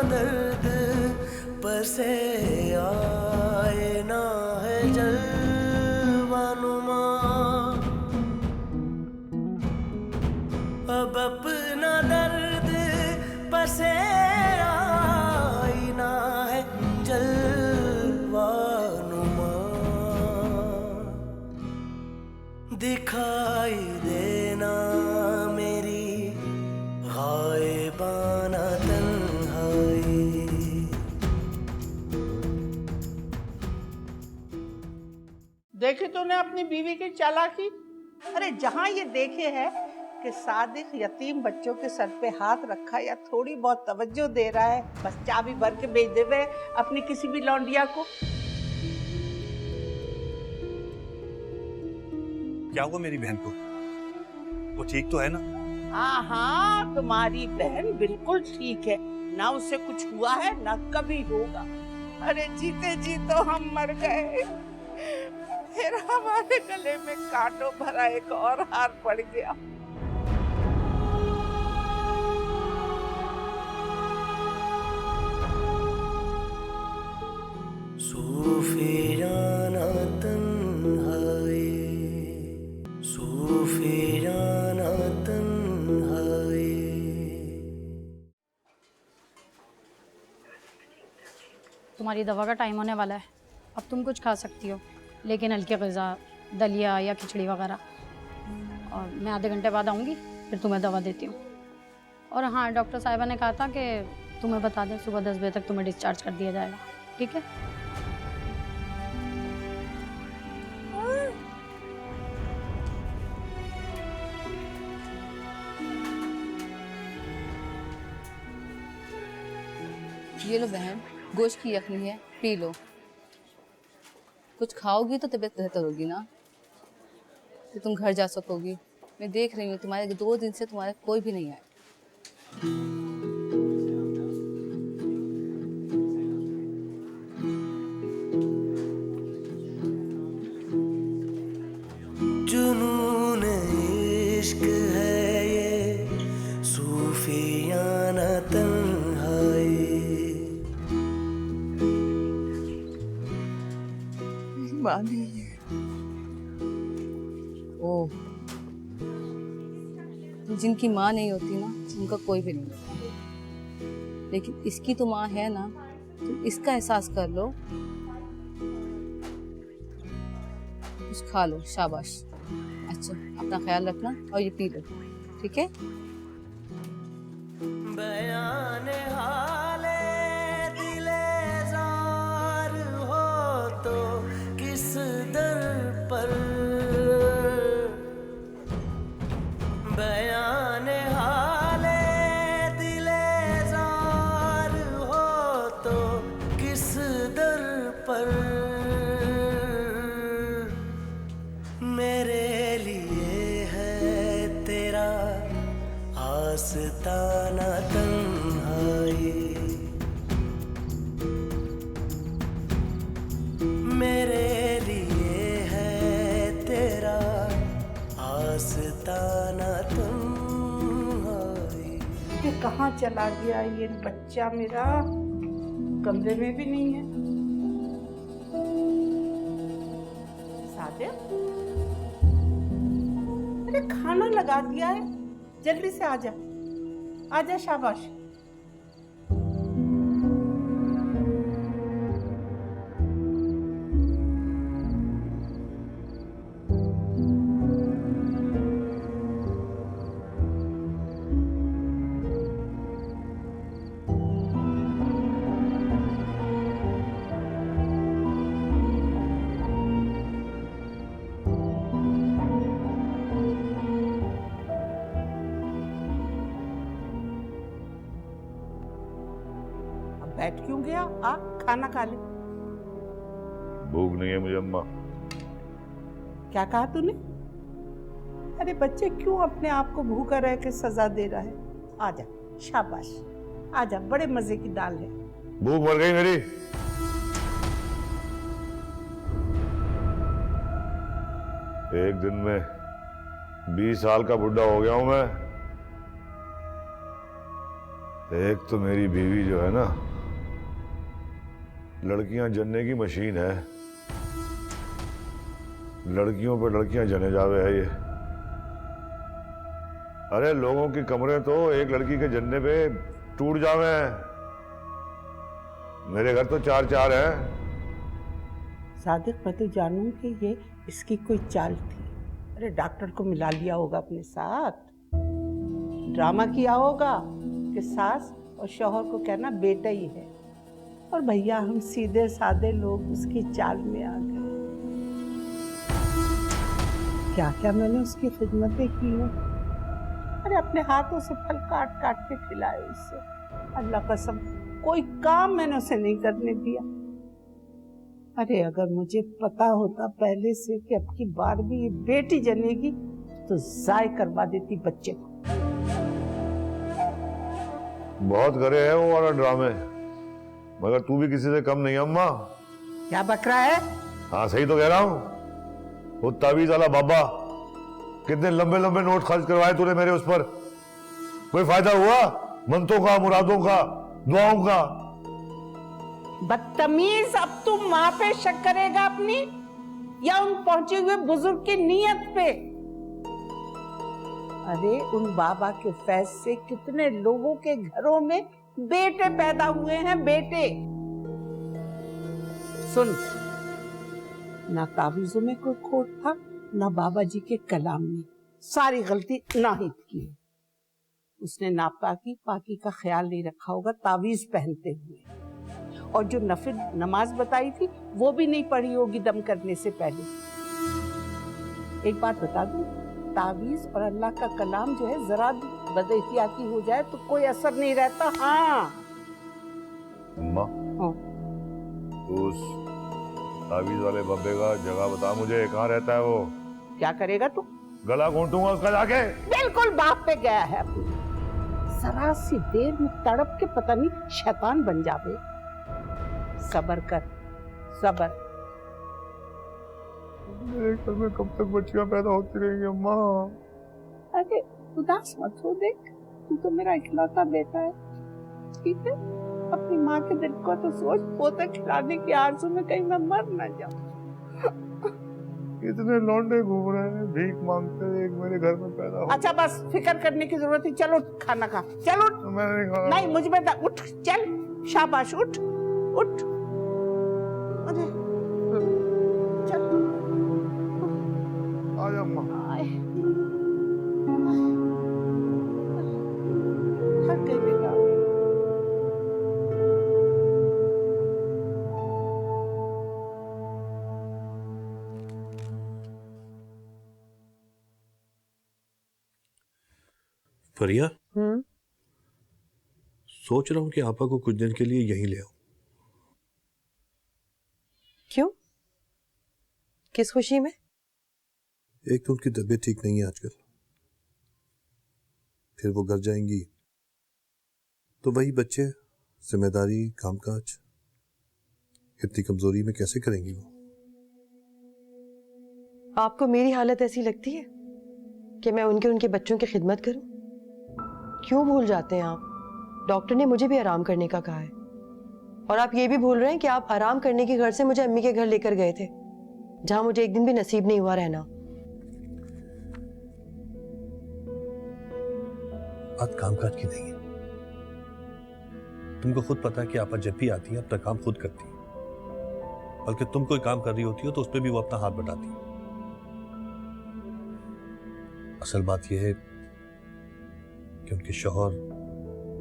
दर्द पर से आए ना है जलवानुमा। अब अपना दर्द पर से आए ना है जलवानुमा। दिखाई देना मेरी गायबाना तन्हाई। देखी तूने अपनी बीवी की चालाकी? अरे जहाँ ये देखे है कि सादिक यतीम बच्चों के सर पे हाथ रखा या थोड़ी बहुत तवज्जो दे रहा है, बस चाबी भर के भेज देवे अपनी किसी भी लौंडिया को। क्या हुआ मेरी बहन को? वो ठीक तो है ना? हाँ हाँ, तुम्हारी बहन बिल्कुल ठीक है, ना उसे कुछ हुआ है ना कभी होगा। अरे जीते जी तो हम मर गए, फिर हमारे गले में कांटों भरा एक और हार पड़ गया। सूफियाना तन्हाई, सूफियाना तन्हाई। तुम्हारी दवा का टाइम होने वाला है, अब तुम कुछ खा सकती हो, लेकिन हल्की ग़िज़ा, दलिया या खिचड़ी वगैरह। और मैं आधे घंटे बाद आऊँगी, फिर तुम्हें दवा देती हूँ। और हाँ, डॉक्टर साहिबा ने कहा था कि तुम्हें बता दें सुबह 10 बजे तक तुम्हें डिस्चार्ज कर दिया जाएगा, ठीक है? ये लो बहन, गोश्त की यखनी है, पी लो। कुछ खाओगी तो तबीयत बेहतर होगी ना, तो तुम घर जा सकोगी। मैं देख रही हूँ तुम्हारे 2 दिन से तुम्हारे कोई भी नहीं आया। जुनून इश्क है ये सूफियाना तन्हाई। माँ नहीं है। ओह, जिनकी माँ नहीं होती ना, उनका कोई भी नहीं होता। लेकिन इसकी तो माँ है ना, तुम इसका एहसास कर लो। कुछ खा लो, शाबाश। अच्छा, अपना ख्याल रखना और ये पी लो, ठीक है? बयान हाले दिले जार हो तो किस दर पर। बयान हाले दिले जार हो तो किस दर पर। मेरे लिए है तेरा आस्ताना तन्हाई। मेरे लिए है तेरा आस्ताना तन्हाई। ये कहाँ चला गया ये बच्चा मेरा? कमरे में भी नहीं है। सादिक, अरे खाना लगा दिया है, जल्दी से आजा, आजा, शाबाश। बैठ क्यों गया? आ, खाना खा ले। भूख नहीं है मुझे अम्मा। क्या कहा तूने? अरे बच्चे क्यों अपने आप को भूखा रह के सजा दे रहा है? आजा, शाबाश, आजा, बड़े मजे की दाल है। भूख मर गई मेरी। एक दिन में 20 साल का बुढ़ा हो गया हूं मैं। एक तो मेरी बीवी जो है ना, लड़कियां जनने की मशीन है। लड़कियों पे लड़कियां जने जावे है ये। अरे लोगों की कमरे तो एक लड़की के जन्ने पे टूट जावे हैं। मेरे घर तो 4-4 हैं। सादिक, मैं तो जानूं कि ये इसकी कोई चाल थी। अरे डॉक्टर को मिला लिया होगा अपने साथ, ड्रामा किया होगा कि सास और शौहर को कहना बेटा ही है, और भैया हम सीधे साधे लोग उसकी चाल में आ गए। क्या क्या मैंने उसकी खिदमतें की हैं। अरे अपने हाथों से फल काट काट के खिलाए उससे। अल्लाह कसम कोई काम मैंने उसे नहीं करने दिया। अरे अगर मुझे पता होता पहले से कि अब की बार भी ये बेटी जनेगी तो जाय करवा देती बच्चे को। बहुत करे हैं वो वाला ड्रामे, मगर तू भी किसी से कम नहीं अम्मा। क्या बक रहा है? हाँ सही तो कह रहा हूँ। वो तावीज वाला बाबा, कितने लंबे लंबे नोट खर्च करवाए तूने मेरे उस पर, कोई फायदा हुआ? मंतों का, मुरादों का, दुआओं का। बदतमीज, अब तू माँ पे शक करेगा अपनी या उन पहुंचे हुए बुजुर्ग की नीयत पे? अरे उन बाबा के फैज से कितने लोगों के घरों में बेटे पैदा हुए हैं, बेटे। सुन, ना तावीज़ों में कोई खोट था, ना बाबा जी के कलाम में। सारी गलती नाहिद की है। उसने नापाकी पाकी का ख्याल नहीं रखा होगा तावीज पहनते हुए, और जो नफिल नमाज बताई थी वो भी नहीं पढ़ी होगी दम करने से पहले। एक बात बता दूं, तावीज और अल्लाह का कलाम जो है जरा बदएहतियाती हो जाए तो कोई असर नहीं रहता। हाँ अम्मा, तो उस तावीज वाले बब्बे का जगह बता मुझे, कहाँ रहता है वो? क्या करेगा तू? गला घोंटूंगा उसका जाके। बिल्कुल बाप पे गया है अपनी। जरा सी देर में तड़प के पता नहीं शैतान बन जावे। सबर कर, सबर। मेरे घर में कब तक बच्चियां पैदा होती रहेंगी अम्मा? अरे उदास मत हो, देख तू तो मेरा इकलौता बेटा है, ठीक है? अपनी माँ के दिल को तो सोच, पोता खिलाने की आरज़ू में कहीं मैं मर न जाऊं। इतने लौंडे घूम रहे हैं भीख मांगते, एक मेरे घर में पैदा हो। अच्छा बस फिक्र करने की जरूरत नहीं, चलो खाना खा, चलो। मैंने नहीं खाना। नहीं मुझ में उठ, चल, शाबाश, उठ उठ। अरे चल आ जा अम्मा। थक गई बेटा। फरिया, सोच रहा हूँ कि आपा को कुछ दिन के लिए यहीं ले आऊं। क्यों? किस खुशी में? एक तो उनकी तबीयत ठीक नहीं है आजकल, फिर वो घर जाएंगी तो वही बच्चे, जिम्मेदारी, कामकाज, इतनी कमजोरी में कैसे करेंगी वो? आपको मेरी हालत ऐसी लगती है कि मैं उनके बच्चों की खिदमत करूं? क्यों भूल जाते हैं आप? डॉक्टर ने मुझे भी आराम करने का कहा है, और आप ये भी भूल रहे हैं कि आप आराम करने के घर से मुझे अम्मी के घर लेकर गए थे, जहां मुझे एक दिन भी नसीब नहीं हुआ रहना। बात कामकाज की नहीं है। तुमको खुद पता है कि आपा जब भी आती है अपना काम खुद करती है, बल्कि तुम कोई काम कर रही होती हो तो उस पर भी वो अपना हाथ बटाती है। असल बात यह है कि उनके शौहर,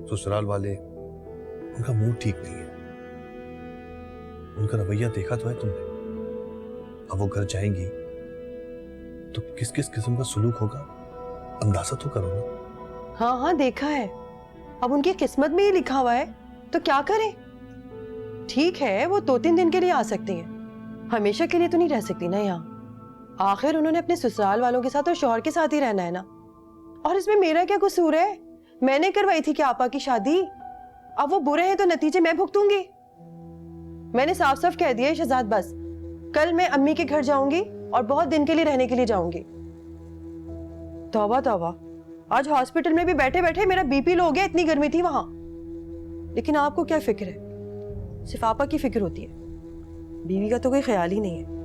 ससुराल वाले, उनका मूड ठीक नहीं है। उनका रवैया देखा तो है तुमने। अब वो घर जाएंगी तो किस किस किस्म का सुलूक होगा, अंदाजा तो करो ना। हाँ हाँ देखा है। अब उनकी किस्मत में ही लिखा हुआ है तो क्या करें? ठीक है, वो 2-3 दिन के लिए आ सकती हैं, हमेशा के लिए तो नहीं रह सकती ना यहाँ। आखिर उन्होंने अपने ससुराल वालों के साथ और शौहर के साथ ही रहना है ना। और इसमें मेरा क्या कसूर है? मैंने करवाई थी क्या आपा की शादी? अब वो बुरे हैं तो नतीजे मैं भुगतूंगी। मैंने साफ साफ कह दिया है शहजाद, बस कल मैं अम्मी के घर जाऊंगी और बहुत दिन के लिए रहने के लिए जाऊंगी। तौबा तौबा, आज हॉस्पिटल में भी बैठे बैठे मेरा बीपी लो हो गया, इतनी गर्मी थी वहां। लेकिन आपको क्या फिक्र है? सिर्फ आपा की फिक्र होती है, बीवी का तो कोई ख्याल ही नहीं है।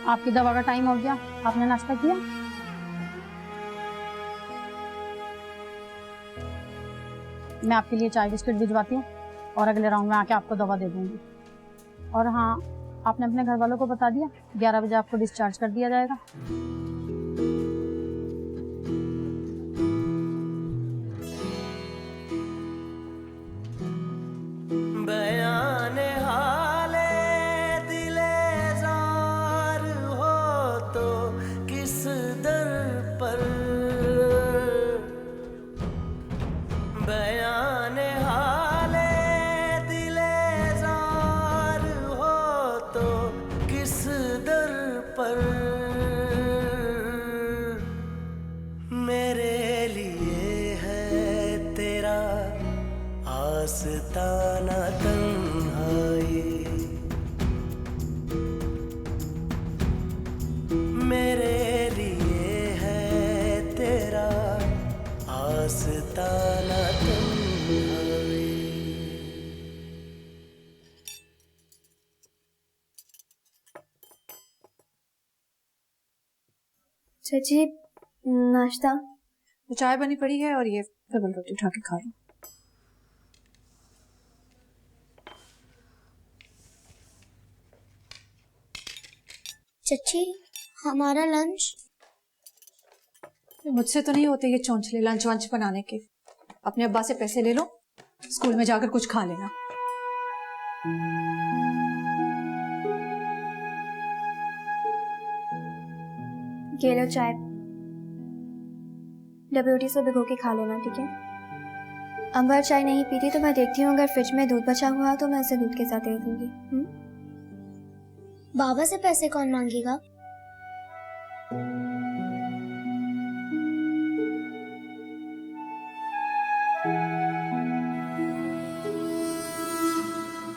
आपकी दवा का टाइम हो गया, आपने नाश्ता किया? मैं आपके लिए चाय बिस्किट भिजवाती हूँ और अगले राउंड में आके आपको दवा दे दूंगी। और हाँ, आपने अपने घर वालों को बता दिया 11 बजे आपको डिस्चार्ज कर दिया जाएगा। बयाने हाले दिले जार हो तो किस दर पर, बयाने हाले दिले जार हो तो किस दर पर, मेरे लिए है तेरा आस्ताना तन्हाई, मेरे लिए है तेरा आस्ताना तन्हाई। चाची नाश्ता? तो चाय बनी पड़ी है और ये डबल रोटी उठा के खा लो। चाची हमारा लंच? मुझसे तो नहीं होते ये चौंचले लंच वंच बनाने के। अपने अब्बा से पैसे ले लो, स्कूल में जाकर कुछ खा लेना। ये लो चाय, डबल रोटी से भिगो के खा लेना, ठीक है? अंबर चाय नहीं पीती तो मैं देखती हूँ, अगर फ्रिज में दूध बचा हुआ तो मैं उसे दूध के साथ दे दूंगी। बाबा से पैसे कौन मांगेगा?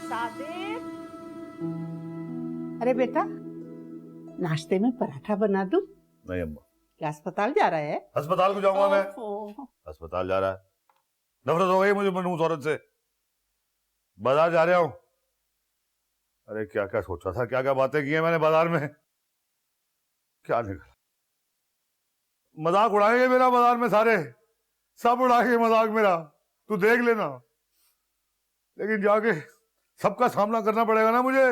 सादिक, अरे बेटा, नाश्ते में पराठा बना दूं? नहीं अम्मा। क्या अस्पताल जा रहा है? अस्पताल को जाऊंगा मैं? ओहो। अस्पताल जा रहा है? नफरत हो गई मुझे मनहूस औरत से। बाजार जा रहा हूं। अरे क्या क्या सोचा था, क्या क्या बातें की है मैंने बाजार में, क्या निकला। मजाक उड़ाएंगे मेरा बाजार में, सारे सब उड़ाएंगे मजाक मेरा, तू देख लेना। लेकिन जाके सबका सामना करना पड़ेगा ना मुझे।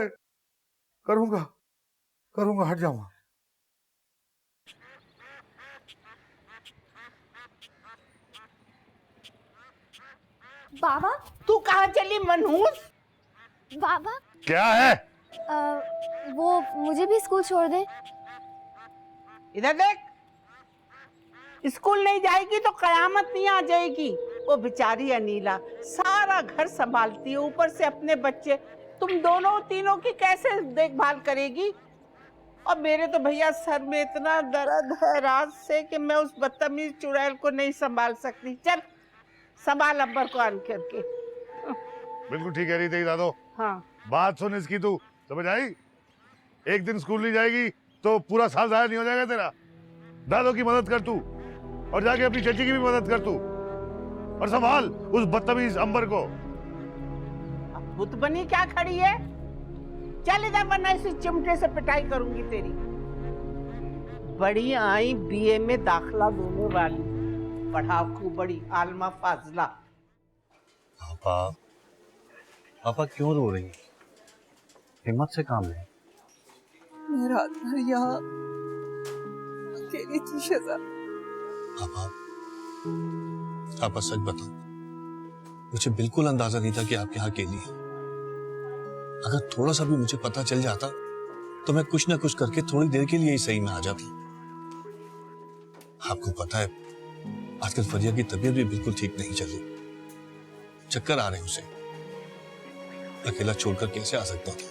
करूंगा करूंगा, हट जाऊंगा। बाबा? तू कहाँ चली मनहूस? बाबा क्या है? वो मुझे भी स्कूल छोड़ दे। इधर देख, स्कूल नहीं जाएगी तो कयामत नहीं आ जाएगी। वो बेचारी अनीला सारा घर संभालती है, ऊपर से अपने बच्चे, तुम दोनों तीनों की कैसे देखभाल करेगी? और मेरे तो भैया सर में इतना दर्द है रात से कि मैं उस बदतमीज चुड़ैल को नहीं संभाल सकती। चल संभाल अब्बर को आन करके। बिल्कुल ठीक कह रही थी दादो। हाँ, बात सुन इसकी, तू समझ आई? एक दिन स्कूल नहीं जाएगी तो पूरा साल जाया नहीं हो जाएगा तेरा। दादो की मदद कर तू, और जाके अपनी चाची की भी मदद कर तू, और संभाल उस बदतमीज अंबर को। बुत बनी क्या खड़ी है? चल इधर, वरना इसी चिमटे से पिटाई करूंगी तेरी। बड़ी आई बीए में दाखला देने वाली, पढ़ाकू बड़ी आलमा फाजला। पापा, पापा क्यों रो रही हैं? हिम्मत से काम है। मैं रात भर यहाँ अकेली थी शहजाद। पापा, पापा सच बताओ, मुझे बिल्कुल अंदाजा नहीं था कि आप यहाँ अकेली हैं। अगर थोड़ा सा भी मुझे पता चल जाता तो मैं कुछ ना कुछ करके थोड़ी देर के लिए ही सही में आ जाता। आपको पता है आजकल फरिया की तबीयत भी बिल्कुल ठीक नहीं चल रही, चक्कर आ रहे हैं उसे। अकेला छोड़कर कैसे आ सकता था?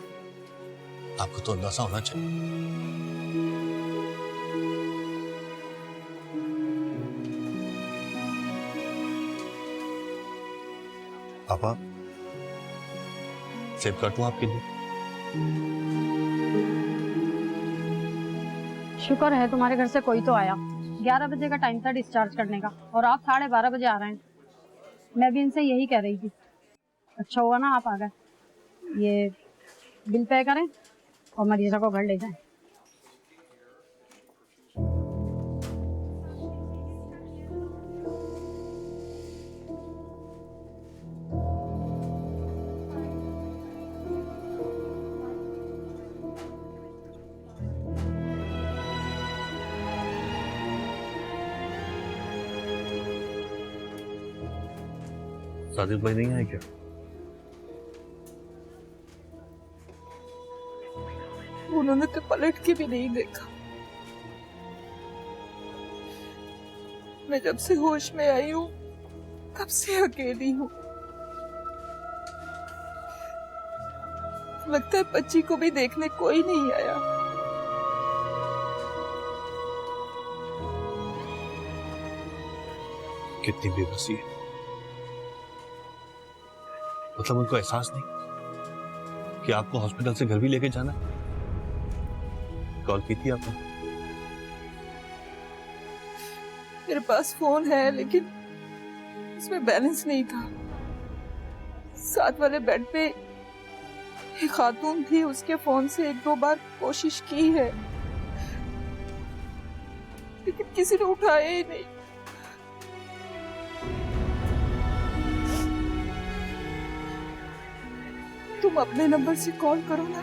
आपको तो अंदाजा होना चाहिए। पापा, सेब काटूं आपके लिए? शुक्र है तुम्हारे घर से कोई तो आया। 11 बजे का टाइम था डिस्चार्ज करने का और आप 12:30 बजे आ रहे हैं। मैं भी इनसे यही कह रही थी। अच्छा हुआ ना आप आ गए। ये बिल पे करें और मरीजा को घर ले जाएं। साजिद भाई नहीं आए क्या? उन्होंने तो पलट के भी नहीं देखा। मैं जब से होश में आई हूँ तब से अकेली हूँ। लगता है बच्ची को भी देखने कोई नहीं आया। कितनी बेबसी है। मतलब उनको एहसास नहीं कि आपको हॉस्पिटल से घर भी लेके जाना है? कॉल की थी आपने? मेरे पास फोन है लेकिन उसमें बैलेंस नहीं था। साथ वाले बेड पे एक खातून थी, उसके फोन से 1-2 बार कोशिश की है लेकिन किसी ने उठाया ही नहीं। तुम अपने नंबर से कॉल करो ना।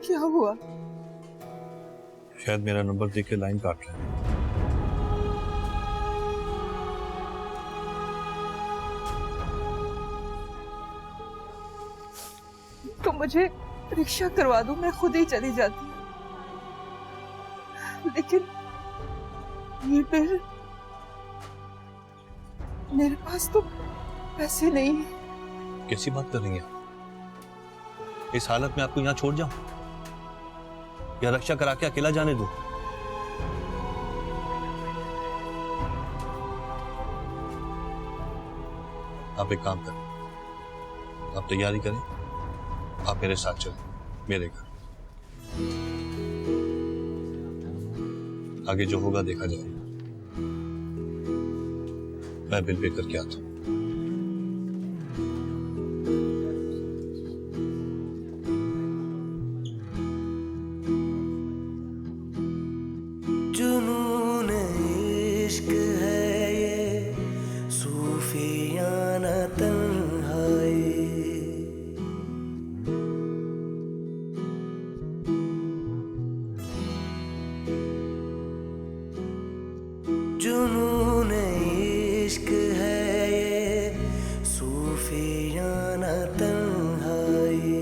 क्या हुआ? शायद मेरा नंबर देख के लाइन काट रहे हैं। तो मुझे रिक्शा करवा दो, मैं खुद ही चली जाती। लेकिन ये बिल, मेरे पास तो पैसे नहीं है। कैसी बात कर रही हैं? इस हालत में आपको यहाँ छोड़ जाऊं या रक्षा करा के अकेला जाने दूं? आप एक काम करें, आप तैयारी करें, आप मेरे साथ चलें मेरे घर। आगे जो होगा देखा जाएगा। मैं बिल पे करके आता हूं। जुनून इश्क है ये, सूफियाना तन्हाई। जुनून इश्क है ये, सूफियाना तन्हाई।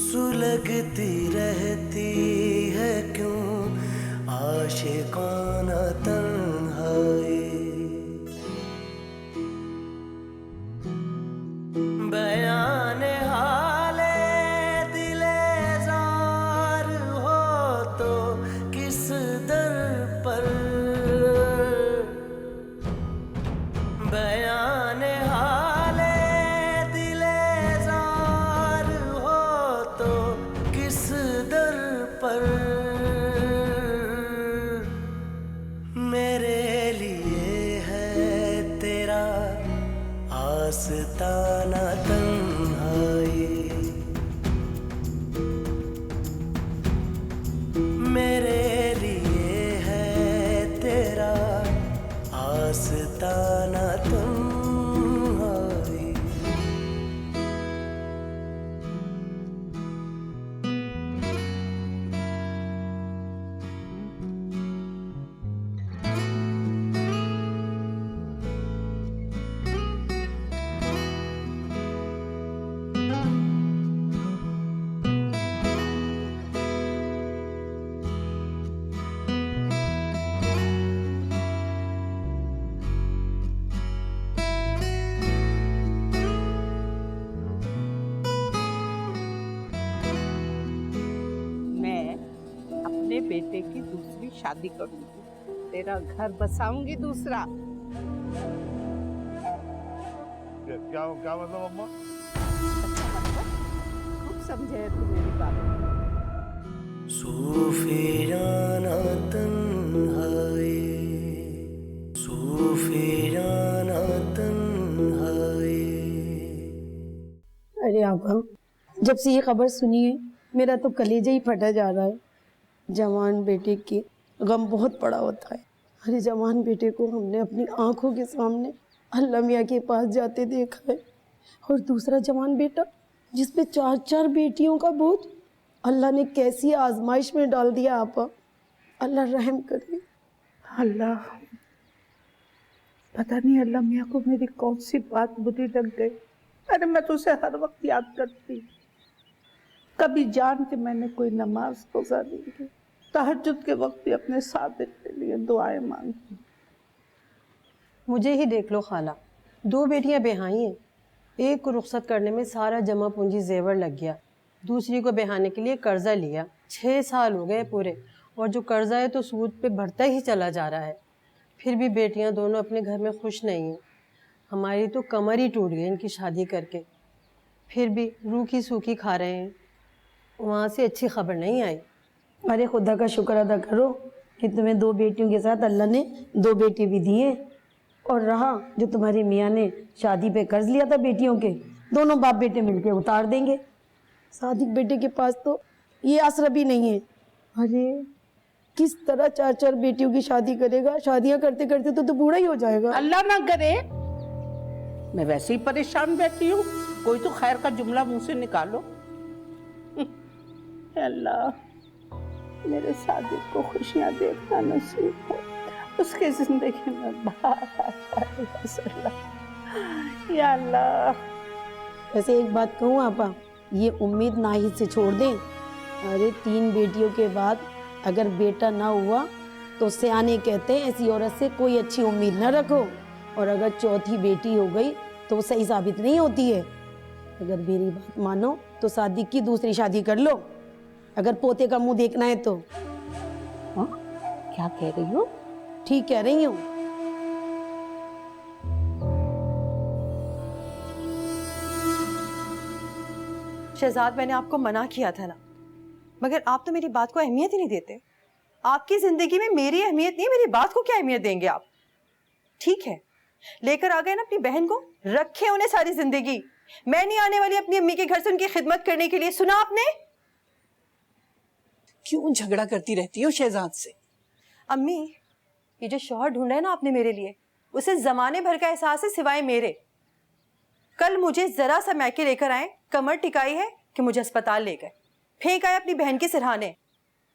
सुलगती रहती है क्यों आशिकाना तन्हाई। बयाने हाले दिले जार हो तो किस दर पर। बयाने हाले दिले जार हो तो किस दर पर। अपने बेटे की दूसरी शादी करूंगी, तेरा घर बसाऊंगी दूसरा। क्या क्या मतलब अम्मा? खूब समझे है तू मेरी बात। सूफियाना तन्हाई, सूफियाना तन्हाई। अरे आका, जब से ये खबर सुनी है मेरा तो कलेजा ही फटा जा रहा है। जवान बेटे के गम बहुत बड़ा होता है। अरे जवान बेटे को हमने अपनी आंखों के सामने अल्लाह मियाँ के पास जाते देखा है, और दूसरा जवान बेटा जिस पे 4-4 बेटियों का बोझ, अल्लाह ने कैसी आजमाइश में डाल दिया। आपा अल्लाह रहम करे। अल्लाह, पता नहीं अल्लाह मियाँ को मेरी कौन सी बात बुरी लग गई। अरे मैं तो उसे हर वक्त याद करती, कभी जान के मैंने कोई नमाज रोजा नहीं की, तहज्जुद के वक्त भी अपने सादिक के लिए दुआएं मांगती। मुझे ही देख लो खाला, 2 बेटियां बेहाई हैं। एक को रुखसत करने में सारा जमा पूंजी जेवर लग गया, दूसरी को बेहाने के लिए कर्जा लिया। 6 साल हो गए पूरे, और जो कर्जा है तो सूद पे बढ़ता ही चला जा रहा है। फिर भी बेटियां दोनों अपने घर में खुश नहीं हैं। हमारी तो कमर ही टूट गई इनकी शादी करके, फिर भी रूखी सूखी खा रहे हैं। वहाँ से अच्छी खबर नहीं आई। अरे खुदा का शुक्र अदा करो कि तुम्हें 2 बेटियों के साथ अल्लाह ने 2 बेटे भी दिए, और रहा जो तुम्हारी मियाँ ने शादी पे कर्ज लिया था बेटियों के, दोनों बाप बेटे मिलके उतार देंगे। सादिक बेटे के पास तो ये आसरा भी नहीं है। अरे किस तरह 4-4 बेटियों की शादी करेगा? शादियां करते करते तो बूढ़ा ही हो जाएगा। अल्लाह ना करे, मैं वैसे ही परेशान बैठी हूँ, कोई तो खैर का जुमला मुंह से निकालो। अल्लाह मेरे सादिक को खुशियां देखना नसीब हो, उसके जिंदगी में बाहर आ जाए। या अल्लाह। वैसे एक बात कहूँ आपा, ये उम्मीद नाहिद से छोड़ दें। अरे 3 बेटियों के बाद अगर बेटा ना हुआ तो सियाने कहते हैं ऐसी औरत से कोई अच्छी उम्मीद न रखो, और अगर 4थी बेटी हो गई तो वो सही साबित नहीं होती है। अगर मेरी बात मानो तो सादिक की दूसरी शादी कर लो, अगर पोते का मुंह देखना है तो। हाँ? क्या कह रही हो? ठीक कह रही हूँ। शहजाद, मैंने आपको मना किया था ना, मगर आप तो मेरी बात को अहमियत ही नहीं देते। आपकी जिंदगी में मेरी अहमियत नहीं, मेरी बात को क्या अहमियत देंगे आप? ठीक है, लेकर आ गए ना अपनी बहन को, रखे उन्हें सारी जिंदगी। मैं नहीं आने वाली अपनी अम्मी के घर से उनकी खिदमत करने के लिए। सुना आपने? क्यों झगड़ा करती रहती हो शहजाद से? अम्मी, ये जो शौहर ढूंढा है ना आपने मेरे लिए, उसे जमाने भर का एहसास है सिवाय मेरे। कल मुझे जरा सा मैके लेकर आए, कमर टिकाई है कि मुझे अस्पताल ले गए, फेंक आए अपनी बहन के सिरहाने,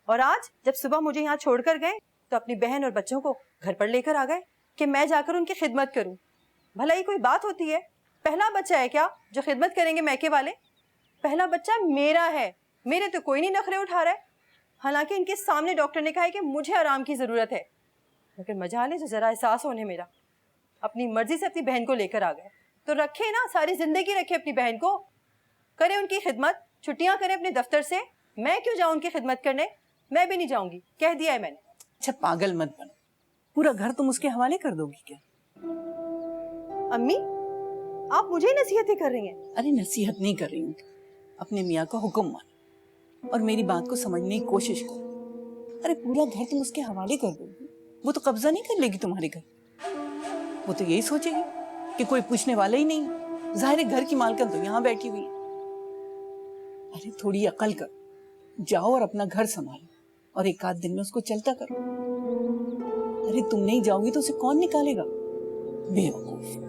और आज जब सुबह मुझे यहाँ छोड़कर गए तो अपनी बहन और बच्चों को घर पर लेकर आ गए कि मैं जाकर उनकी खिदमत करूं। भला ये कोई बात होती है? पहला बच्चा है क्या जो खिदमत करेंगे मैके वाले? पहला बच्चा मेरा है, मेरे तो कोई नहीं नखरे उठा रहा है। हालांकि इनके सामने डॉक्टर ने कहा है कि मुझे आराम की जरूरत है, मगर मजाल है जो जरा एहसास होने मेरा। अपनी मर्जी से अपनी बहन को लेकर आ गए, तो रखे ना, सारी जिंदगी रखे अपनी बहन को, करे उनकी खिदमत, छुट्टियां करें अपने दफ्तर से। मैं क्यों जाऊं उनकी खिदमत करने? मैं भी नहीं जाऊंगी, कह दिया है मैंने। अच्छा पागल मत बनो, पूरा घर तुम उसके हवाले कर दोगी क्या? अम्मी, आप मुझे ही नसीहतें कर रही हैं? अरे नसीहत नहीं कर रही हूँ, अपने मियाँ का हुक्म मानो और मेरी बात को समझने की कोशिश करो। अरे पूरा घर तुम उसके हवाले कर दोगी, वो तो कब्जा नहीं कर लेगी तुम्हारे घर। वो तो यही सोचेगी कि कोई पूछने वाला ही नहीं, जाहिर है घर की मालकिन तो यहाँ बैठी हुई है। अरे थोड़ी अकल कर, जाओ और अपना घर संभालो और 1 आध दिन में उसको चलता करो। अरे तुम नहीं जाओगी तो उसे कौन निकालेगा? बेवकूफ।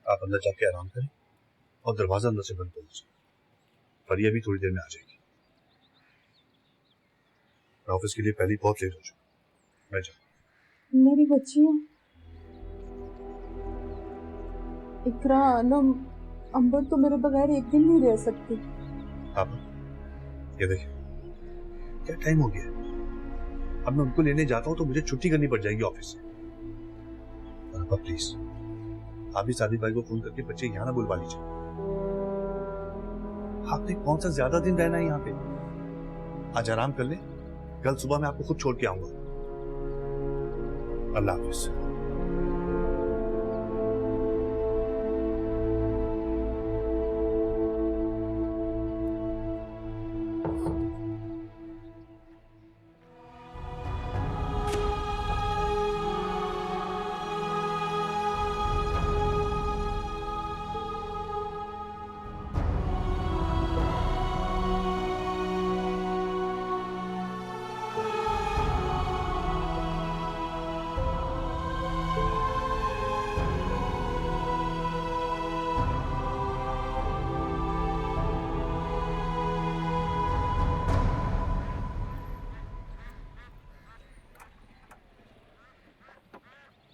आप अंदर जाके आराम करें और दरवाजा अंदर से बंद कर दीजिए। परिया भी थोड़ी देर में आ जाएगी। मैं ऑफिस के लिए पहले ही बहुत लेट हो चुका। मैं जाऊँ। मेरी बच्चियां इकरा, आलम, अंबर तो मेरे बगैर एक दिन नहीं रह सकती। आप ये देखिए, क्या टाइम हो गया? अब मैं उनको लेने जाता हूँ तो मुझे छुट्टी करनी पड़ जाएगी ऑफिस से। और प्लीज आप भी सादिक भाई को फोन करके बच्चे यहाँ ना बुलवा लीजिए। आपने कौन सा ज्यादा दिन रहना है यहाँ पे? आज आराम कर ले, कल सुबह मैं आपको खुद छोड़ के आऊंगा। अल्लाह हाफिज।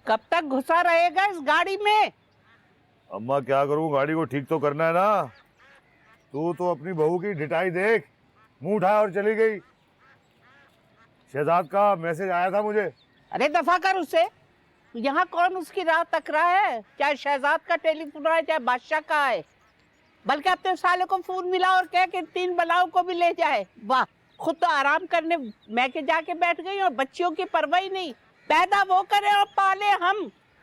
कब तक घुसा रहेगा इस गाड़ी में? अम्मा क्या करूं, गाड़ी को ठीक तो करना है ना। तू तो अपनी बहू की ढिठाई देख, मुंह उठाया और चली गई। शहजाद का मैसेज आया था मुझे। अरे दफा कर उसे। यहाँ कौन उसकी राह तक रहा है? चाहे शहजाद का टेलीफोन आए चाहे बादशाह का आए, बल्कि अपने साले को फोन मिला और कह के 3 बलाओं को भी ले जाए। वाह, खुद तो आराम करने मैके जाके बैठ गई और बच्चियों की परवाह ही नहीं। पैदा वो करे और पाले हम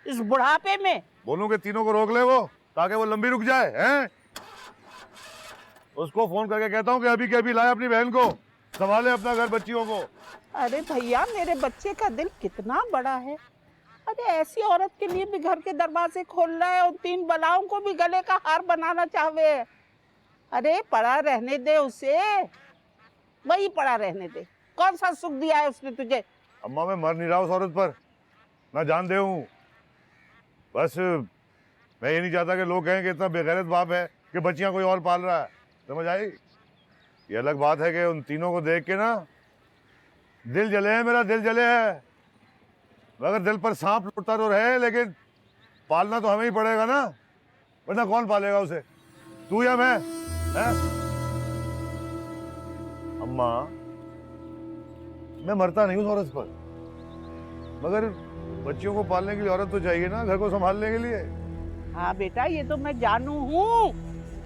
इस बुढ़ापे में। बोलूं कि तीनों को रोक ले वो, ताकि वो लंबी रुक जाए हैं? उसको फोन करके कहता हूँ कि अभी के अभी लाए अपनी बहन को, संभाले अपना घर बच्चियों को। अरे भैया, मेरे बच्चे का दिल कितना बड़ा है। अरे ऐसी औरत के लिए भी घर के दरवाजे खोल रहा है और 3 बलाओं को भी गले का हार बनाना चाहे। अरे पड़ा रहने दे उसे, वही पड़ा रहने दे। कौन सा सुख दिया है उसने तुझे? अम्मा मैं मर नहीं रहा उस औरत पर, मैं जान दे हूँ। बस मैं ये नहीं चाहता कि लोग कहें कि इतना बेगैरत बाप है कि बच्चियां कोई और पाल रहा है। समझ आई? ये अलग बात है कि उन तीनों को देख के ना दिल जले है, मेरा दिल जले है। मगर दिल पर सांप लुटता तो रहे, लेकिन पालना तो हमें ही पड़ेगा ना, वरना कौन पालेगा उसे, तू या मैं? है? अम्मा मैं मरता नहीं उस औरत पर, मगर बच्चियों को पालने के लिए औरत तो चाहिए ना, घर को संभालने के लिए। हाँ बेटा, ये तो मैं जानू हूँ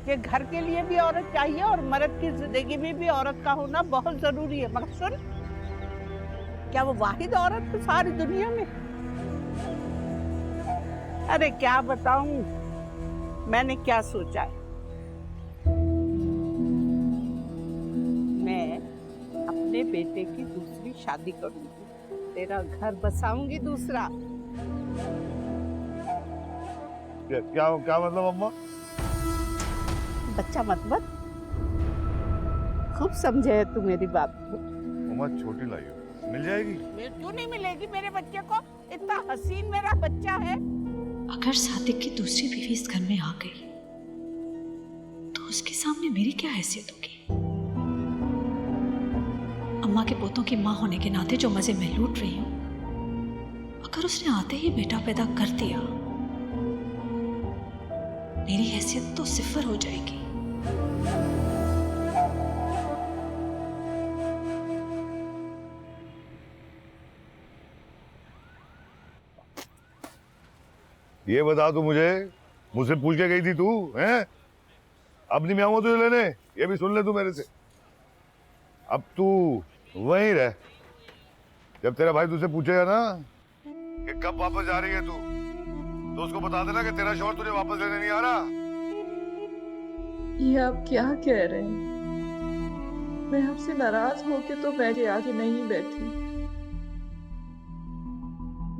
कि घर के लिए भी औरत चाहिए और मर्द की जिंदगी में भी औरत का होना बहुत जरूरी है। मगर सुन, क्या वो वाहिद औरत है सारी दुनिया में? अरे क्या बताऊं मैंने क्या सोचा है। मैं अपने बेटे की दूसरी शादी करूंगी, तेरा घर बसाऊंगी दूसरा। क्या मतलब अम्मा? बच्चा मतलब खूब समझे है तू मेरी बात को। अम्मा छोटी लाई हो, मिल जाएगी? क्यों नहीं मिलेगी मेरे बच्चे को? इतना हसीन मेरा बच्चा है। अगर सादिक की दूसरी बीवी इस घर में आ गई तो उसके सामने मेरी क्या हैसियत होगी? अम्मा के पोतों की माँ होने के नाते जो मजे मैं लूट रही हूँ, अगर उसने आते ही बेटा पैदा कर दिया, मेरी हैसियत तो सिफर हो जाएगी। ये बता तू मुझसे पूछ के गई थी तू, हैं? अब नहीं मैं आऊंगा तुझे लेने, ये भी सुन ले तू मेरे से। अब तू वहीं रह, जब तेरा भाई तुझसे पूछेगा ना कि कब वापस जा रही है तू, तो उसको बता देना कि तेरा शौहर तुझे वापस लेने नहीं आ रहा। ये आप क्या कह रहे हैं? मैं आपसे नाराज होके तो बैठे आके नहीं बैठी।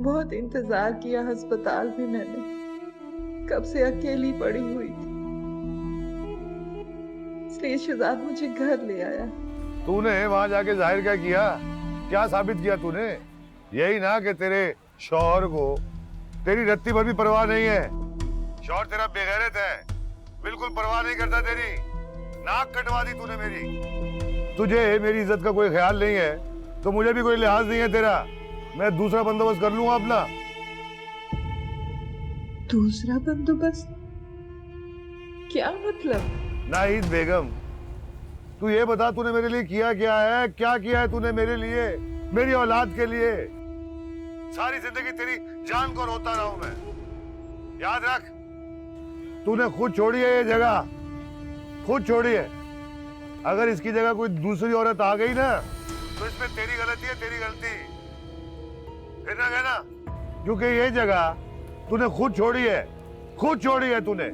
बहुत इंतजार किया अस्पताल में मैंने, कब से अकेली पड़ी हुई थी, इसलिए शहजाद मुझे घर ले आया। तूने वहां जाके जाहिर क्या किया, क्या साबित किया तूने? यही ना कि तेरे शौहर को तेरी रत्ती भर भी परवाह नहीं है। शौहर तेरा बेगैरत है, बिल्कुल परवाह नहीं करता तेरी। नाक कटवा दी तूने मेरी। तुझे मेरी इज्जत का कोई ख्याल नहीं है तो मुझे भी कोई लिहाज नहीं है तेरा। मैं दूसरा बंदोबस्त कर लूंगा अपना। दूसरा बंदोबस्त? क्या मतलब? नाहिद बेगम, तू ये बता तूने मेरे लिए किया क्या है, क्या किया है तूने मेरे लिए, मेरी औलाद के लिए। सारी जिंदगी तेरी जान को रोता रहा हूं मैं। याद रख, तूने खुद छोड़ी है ये जगह, खुद छोड़ी है। अगर इसकी जगह कोई दूसरी औरत आ गई ना तो इसमें तेरी गलती है, तेरी गलती। फिर ना कहना, क्योंकि ये जगह तूने खुद छोड़ी है, खुद छोड़ी है तूने।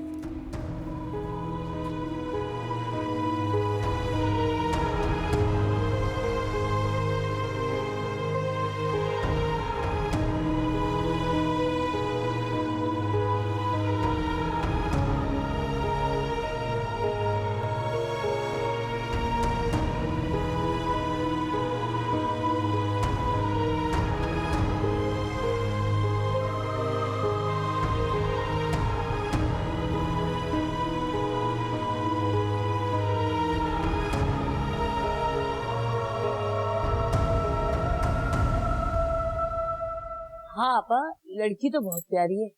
हाँ आपा, लड़की तो बहुत प्यारी है,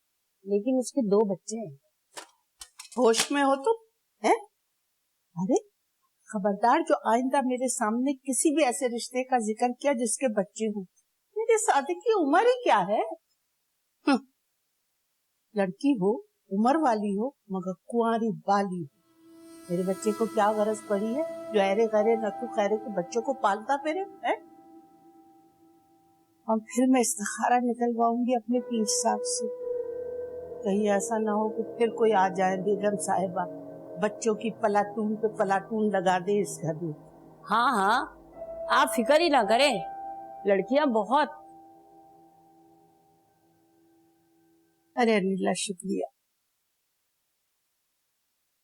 लेकिन उसके 2 बच्चे हैं। होश में हो तुम? हैं? अरे खबरदार, जो आइंदा मेरे सामने किसी भी ऐसे रिश्ते का जिक्र किया जिसके बच्चे हों। मेरे शादी की उम्र ही क्या है? लड़की हो, उम्र वाली हो, मगर कुंवारी बाली हो। मेरे बच्चे को क्या गरज पड़ी है जो ऐरे गरे नक्कू खैरे के बच्चों को पालता फिरे है? और फिर मैं इस्तिखारा निकलवाऊंगी अपने पीर साहब से। कहीं ऐसा ना हो कि फिर कोई आ जाए बेगम साहिबा, बच्चों की पलाटून पे पलाटून लगा दे इस घर में। हाँ हाँ, आप फिक्र ही ना करें, लड़कियां बहुत। अरे अनिला, शुक्रिया।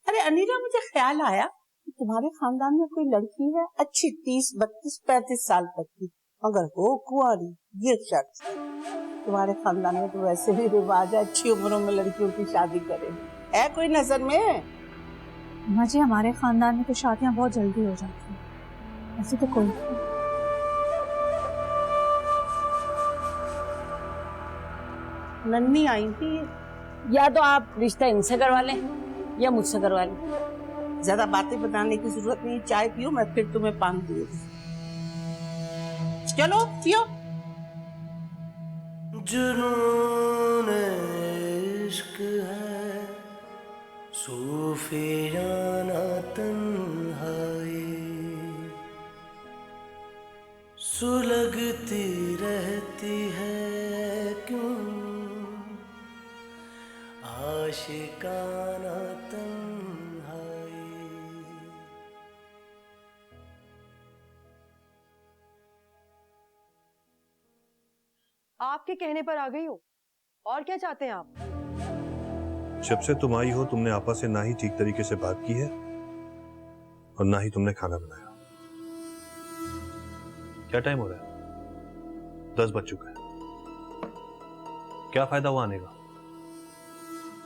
अरे अनिला, मुझे ख्याल आया कि तुम्हारे खानदान में कोई लड़की है अच्छी, 30, 32, 35 साल तक की, मगर हो कुंवारी। ये शख्स तुम्हारे खानदान में तो वैसे भी रिवाज है अच्छी उम्रों में लड़कियों की शादी करें। है कोई नजर में? माँ जी, हमारे खानदान में तो शादियां बहुत जल्दी हो जाती हैं, ऐसे तो कोई नहीं। नन्ही आई थी, या तो आप रिश्ता इनसे करवा लें या मुझसे करवा लें। ज्यादा बातें बताने की जरूरत नहीं, चाय पियो, मैं फिर तुम्हें पान दूंगी। चलो पियो। जुनून इश्क है, सूफियाना तन्हाई, सुलगती रहती है क्यों आशिकाना तन्हाई। आपके कहने पर आ गई हूँ, और क्या चाहते हैं आप? जब से तुम आई हो तुमने आपा से ना ही ठीक तरीके से बात की है और ना ही तुमने खाना बनाया। क्या टाइम हो रहा है? 10 बज चुका है। क्या फायदा हुआ आने का?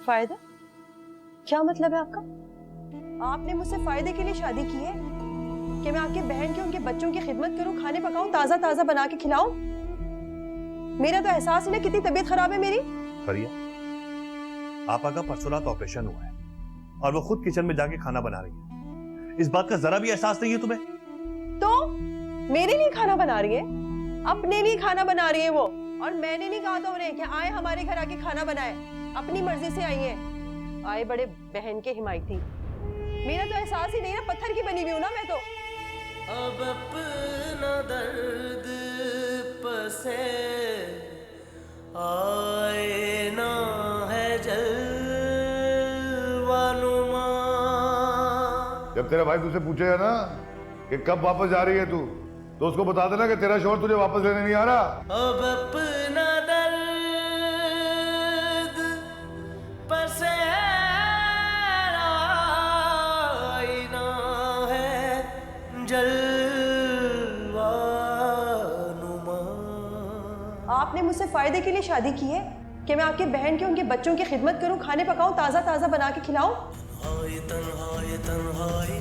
फायदा? क्या मतलब है आपका? आपने मुझसे फायदे के लिए शादी की है कि मैं आपकी बहन के उनके बच्चों की खिदमत करूं, खाने पकाऊं, ताजा ताजा बना के खिलाऊं? मेरा तो एहसास ही ना कितनी तबीयत खराब है मेरी। फरिया, आपा का परसों रात ऑपरेशन हुआ है और वो खुद किचन में जाके खाना बना रही है। इस बात का जरा भी एहसास नहीं है तुम्हें? तो मेरे लिए खाना बना रही है, अपने लिए खाना बना रही है वो। और मैंने नहीं कहा था उन्हें कि आए हमारे घर आके खाना बनाए, अपनी मर्जी से आई है। आए बड़े बहन के हिमायती। मेरा तो एहसास ही नहीं है, पत्थर की बनी हुई हूं ना मैं तो। अब अपना दर्द पसे आए ना है जलवानुमा। जब तेरा भाई तुझसे पूछेगा ना कि कब वापस जा रही है तू, तो उसको बता देना कि तेरा शौहर तुझे वापस लेने नहीं आ रहा। अब अपना दर्द पसे आईना है जलवानुमा। आपने मुझसे फायदे के लिए शादी की है कि मैं आपकी बहन के उनके बच्चों की खिदमत करूं, खाने पकाऊं, ताजा ताजा बना के खिलाऊं? तन्हाई तन्हाई तन्हाई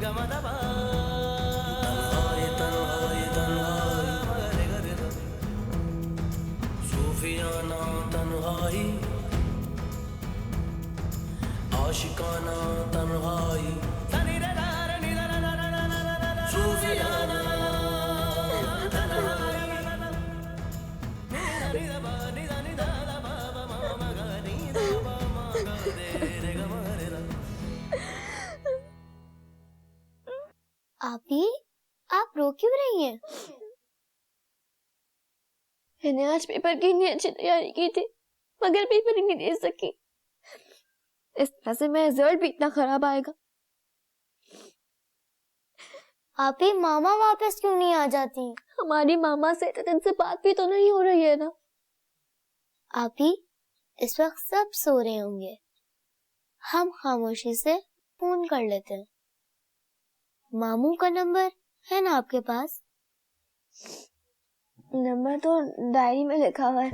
गमदबा, तन्हाई तन्हाई सूफियाना तन्हाई, आशिकाना तन्हाई। आप रो क्यों रही हैं? मैंने आज पेपर की इतनी अच्छी तैयारी की थी मगर पेपर ही नहीं दे सकी। इस तरह से मेरा रिजल्ट भी इतना खराब आएगा। आप ही मामा वापस क्यों नहीं आ जाती? हमारी मामा से इतने दिन से बात भी तो नहीं हो रही है ना। आप ही इस वक्त सब सो रहे होंगे, हम खामोशी से फोन कर लेते हैं। मामू का नंबर है ना आपके पास? नंबर तो डायरी में लिखा हुआ है।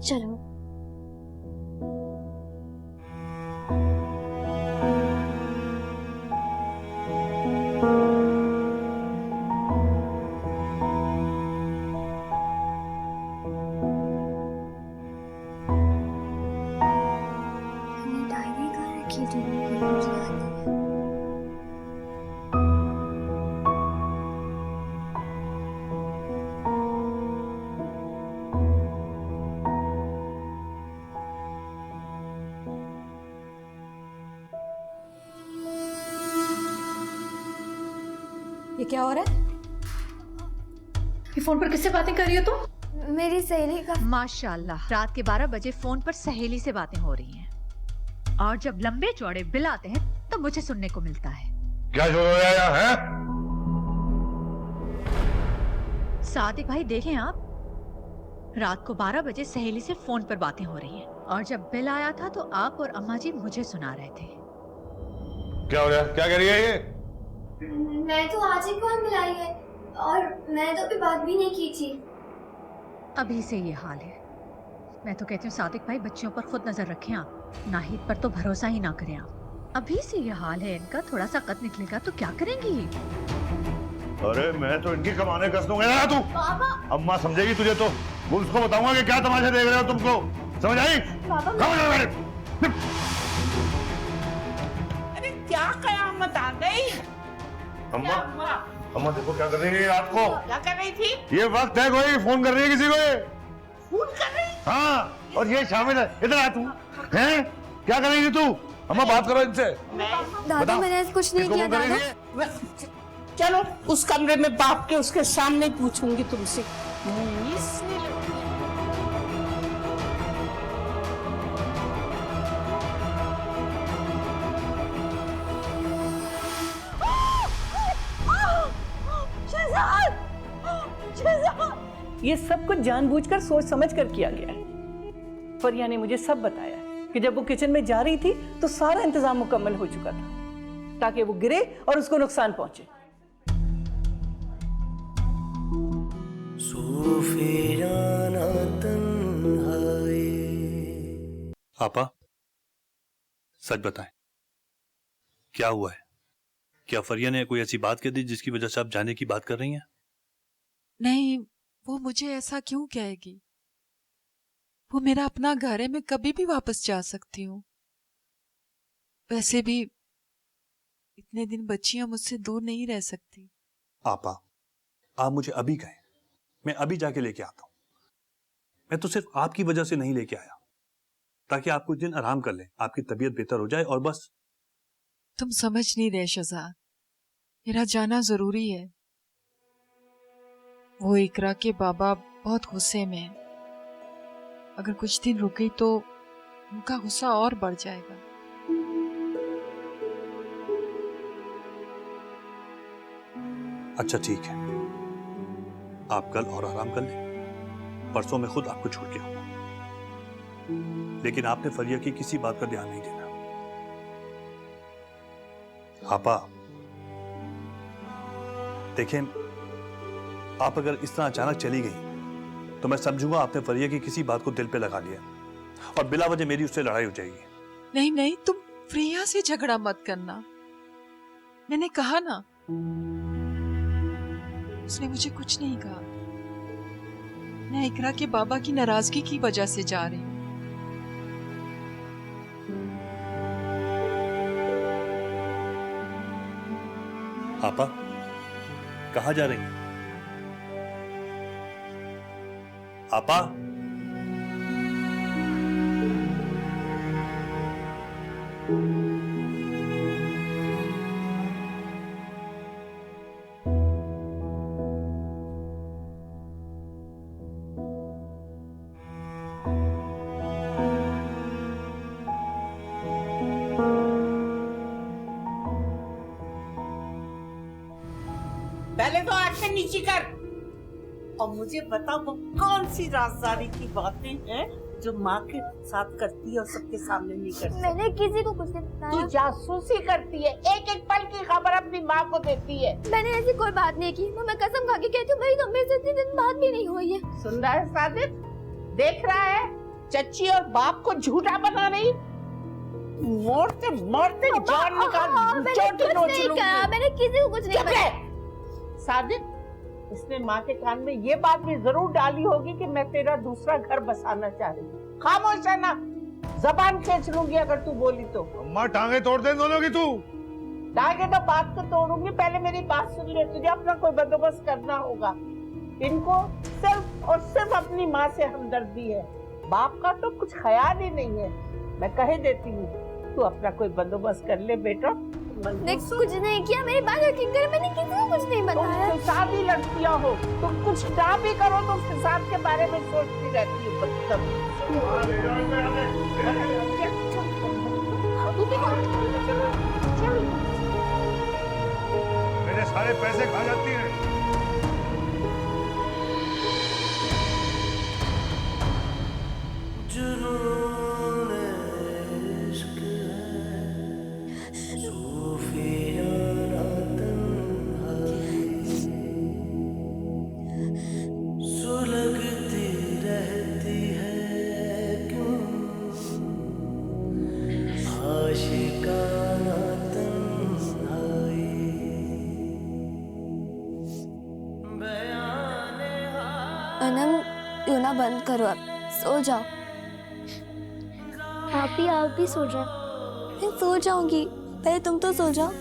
चलो। डायरी कहाँ रखी थी? ये क्या हो रहा है? ये फोन पर किससे बातें कर रही हो तुम? मेरी सहेली का। माशाल्लाह, रात के 12 बजे फोन पर सहेली से बातें हो रही हैं। और जब लंबे चौड़े बिल आते हैं तो मुझे सुनने को मिलता है। क्या शोर हो रहा है? सादिक भाई देखें आप, रात को 12 बजे सहेली से फोन पर बातें हो रही हैं। और जब बिल आया था तो आप और अम्मा जी मुझे सुना रहे थे। क्या हो रहा है? क्या कह रही है ये? मैं तो आज ही कॉल मिलाई है और मैंने तो अभी बात भी नहीं की थी। अभी से ये हाल है। मैं तो कहती हूँ सादिक भाई बच्चियों पर खुद नजर रखें आप, नाहिद पर तो भरोसा ही ना करें आप। अभी से ये हाल है इनका, थोड़ा सा कत निकलेगा तो क्या करेंगी? अरे मैं तो इनकी कमाने कस दूंगा ना तू। अम्मा समझेगी तुझे तो। वो उसको बताऊंगा कि क्या तमाशा देख रहे हो तुमको। समझ आई? अरे क्या कयामत आ गई? अम्मा, अम्मा देखो क्या कर रही है रात को। क्या कर रही थी? ये वक्त है कोई फोन कर रही है किसी को ये। फोन कर रही? हाँ, और ये शामिल है। इधर आ तू। हैं? क्या कर रही थी तू? अम्मा बात करो इनसे। दादा मैंने ऐसा कुछ नहीं किया दादा। चलो उस कमरे में बाप के उसके सामने पूछूंगी तुमसे। ये सब कुछ जानबूझकर सोच समझ कर किया गया है। फरिया ने मुझे सब बताया कि जब वो किचन में जा रही थी तो सारा इंतजाम मुकम्मल हो चुका था ताकि वो गिरे और उसको नुकसान पहुंचे। आपा सच बताएं, क्या हुआ है? क्या फरिया ने कोई ऐसी बात कह दी जिसकी वजह से आप जाने की बात कर रही हैं? नहीं, वो मुझे ऐसा क्यों कहेगी? वो मेरा अपना घर है, मैं कभी भी वापस जा सकती हूँ। वैसे भी इतने दिन बच्चियां मुझसे दूर नहीं रह सकती। आपा, आप मुझे अभी कहें, मैं अभी जाके लेके आता हूं। मैं तो सिर्फ आपकी वजह से नहीं लेके आया, ताकि आप कुछ दिन आराम कर लें, आपकी तबीयत बेहतर हो जाए और बस। तुम समझ नहीं रहे शहजाद, मेरा जाना जरूरी है। वो इकरा के बाबा बहुत गुस्से में हैं। अगर कुछ दिन रुक गई तो उनका गुस्सा और बढ़ जाएगा। अच्छा ठीक है, आप कल और आराम कर लें, परसों मैं खुद आपको छोड़ के आऊंगा। लेकिन आपने फरिया की किसी बात का ध्यान नहीं देना। आपा देखें, आप अगर इस तरह अचानक चली गई तो मैं समझूंगा आपने फरिया की किसी बात को दिल पे लगा लिया और बिला वजह मेरी उससे लड़ाई हो जाएगी। नहीं नहीं, तुम प्रिया से झगड़ा मत करना। मैंने कहा ना, उसने मुझे कुछ नहीं कहा। मैं इकरा के बाबा की नाराजगी की वजह से जा रही हूँ। आपा कहाँ जा रही हैं? आपा, पहले तो आँख से नीचे कर और मुझे बता वो कौन सी राजदारी की बातें हैं जो माँ के साथ करती है और सबके सामने नहीं करती। मैंने किसी को कुछ नहीं बताया। तू जासूसी करती है, एक एक पल की खबर अपनी माँ को देती है। मैंने ऐसी कोई बात नहीं की, मैं कसम खा के कहती हूँ मेरी तो मेरे से इतने दिन बात भी नहीं हुई है। सुन रहा है सादिक, देख रहा है चच्ची और बाप को झूठा बना रही। मोड़ते मोड़ते जान निकाल, चोटी नोच लूंगी। मैंने किसी को कुछ नहीं बताया। सादिक, इसने माँ के कान में ये बात भी जरूर डाली होगी कि मैं तेरा दूसरा घर बसाना चाह रही हूँ। खामोश है ना, जबान खींच लूंगी अगर तू बोली तो। अम्मा टांगे तोड़ दे दोनों की तू। टांगे तो बात को तोड़ूंगी, पहले मेरी बात सुन ले। तुझे अपना कोई बंदोबस्त करना होगा। इनको सिर्फ और सिर्फ अपनी माँ से हमदर्दी है, बाप का तो कुछ ख्याल ही नहीं है। मैं कह देती हूँ, तू अपना कोई बंदोबस्त कर ले बेटा। कुछ नहीं किया, मेरी बात यकीन करे, मैंने किसी को कुछ नहीं बताया। तुम शादी लड़कियां हो, तुम कुछ ना भी करो तो फिसाद के बारे में सोचती रहती हो। मेरे सारे पैसे खा जाती हैं। अनम, रोना बंद करो, अब सो जाओ। आप भी सो जाओ। मैं सो जाऊंगी, पहले तुम तो सो जाओ।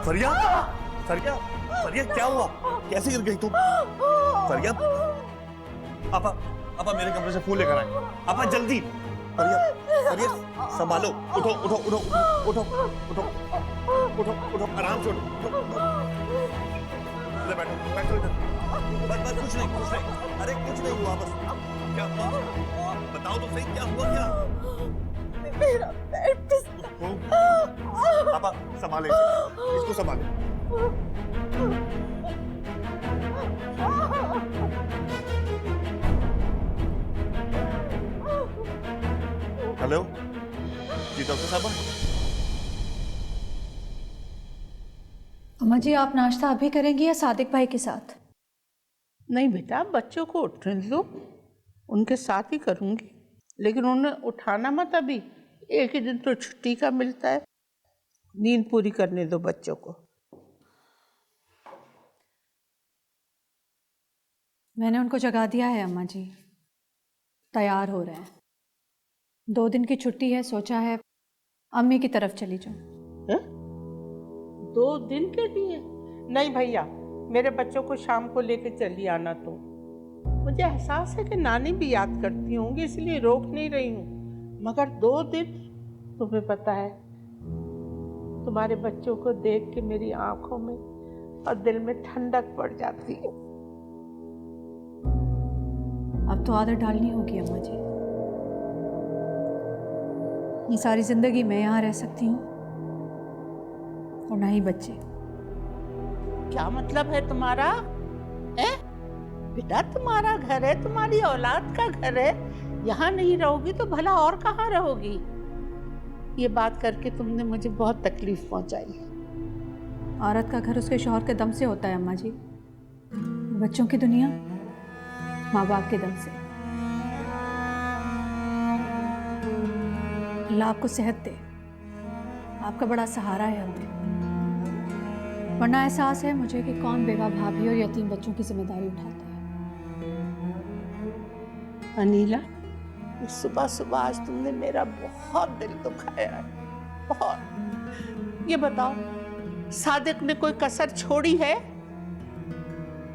फरिया, फरिया, फरिया क्या हुआ? कैसे गिर गई तुम? फरिया, आपा, आपा मेरे कमरे से फूल लेकर आए। आपा जल्दी, अरे संभालो, उठो उठो उठो उठो उठो उठो उठो आराम से उठो। बैठो बैठो इधर। बस कुछ नहीं। अरे कुछ नहीं हुआ, बस क्या हुआ बताओ तो सही, क्या हुआ? क्या मेरा पैर पापा संभाले इसको, संभाले। हेलो जी डॉक्टर साहब। अम्मा जी, आप नाश्ता अभी करेंगी या सादिक भाई के साथ? नहीं बेटा, बच्चों को उठने दो, उनके साथ ही करूंगी, लेकिन उन्हें उठाना मत अभी। एक ही दिन तो छुट्टी का मिलता है, नींद पूरी करने दो बच्चों को। मैंने उनको जगा दिया है अम्मा जी, तैयार हो रहे हैं। 2 दिन की छुट्टी है, सोचा है अम्मी की तरफ चली जाऊं। 2 दिन के लिए? नहीं भैया, मेरे बच्चों को शाम को लेके चली आना। तो मुझे एहसास है कि नानी भी याद करती होंगी, इसलिए रोक नहीं रही हूँ, मगर 2 दिन तुम्हें पता है, तुम्हारे बच्चों को देख के मेरी आंखों में और दिल में ठंडक पड़ जाती है। अब तो आदत डालनी होगी अम्मा जी। ये सारी जिंदगी मैं यहाँ रह सकती हूँ और ना ही बच्चे। क्या मतलब है तुम्हारा? बेटा तुम्हारा घर है, तुम्हारी औलाद का घर है, यहाँ नहीं रहोगी तो भला और कहाँ रहोगी? ये बात करके तुमने मुझे बहुत तकलीफ पहुंचाई। औरत का घर उसके शौहर के दम से होता है अम्मा जी, बच्चों की दुनिया माँ बाप के दम से। अल्लाह आपको सेहत दे, आपका बड़ा सहारा है हमें, वरना एहसास है मुझे कि कौन बेवा भाभी और यतीम बच्चों की जिम्मेदारी उठाता है। अनीला, सुबह सुबह आज तुमने मेरा बहुत दिल दुखाया है, बहुत। ये बताओ, सादिक ने कोई कसर छोड़ी है?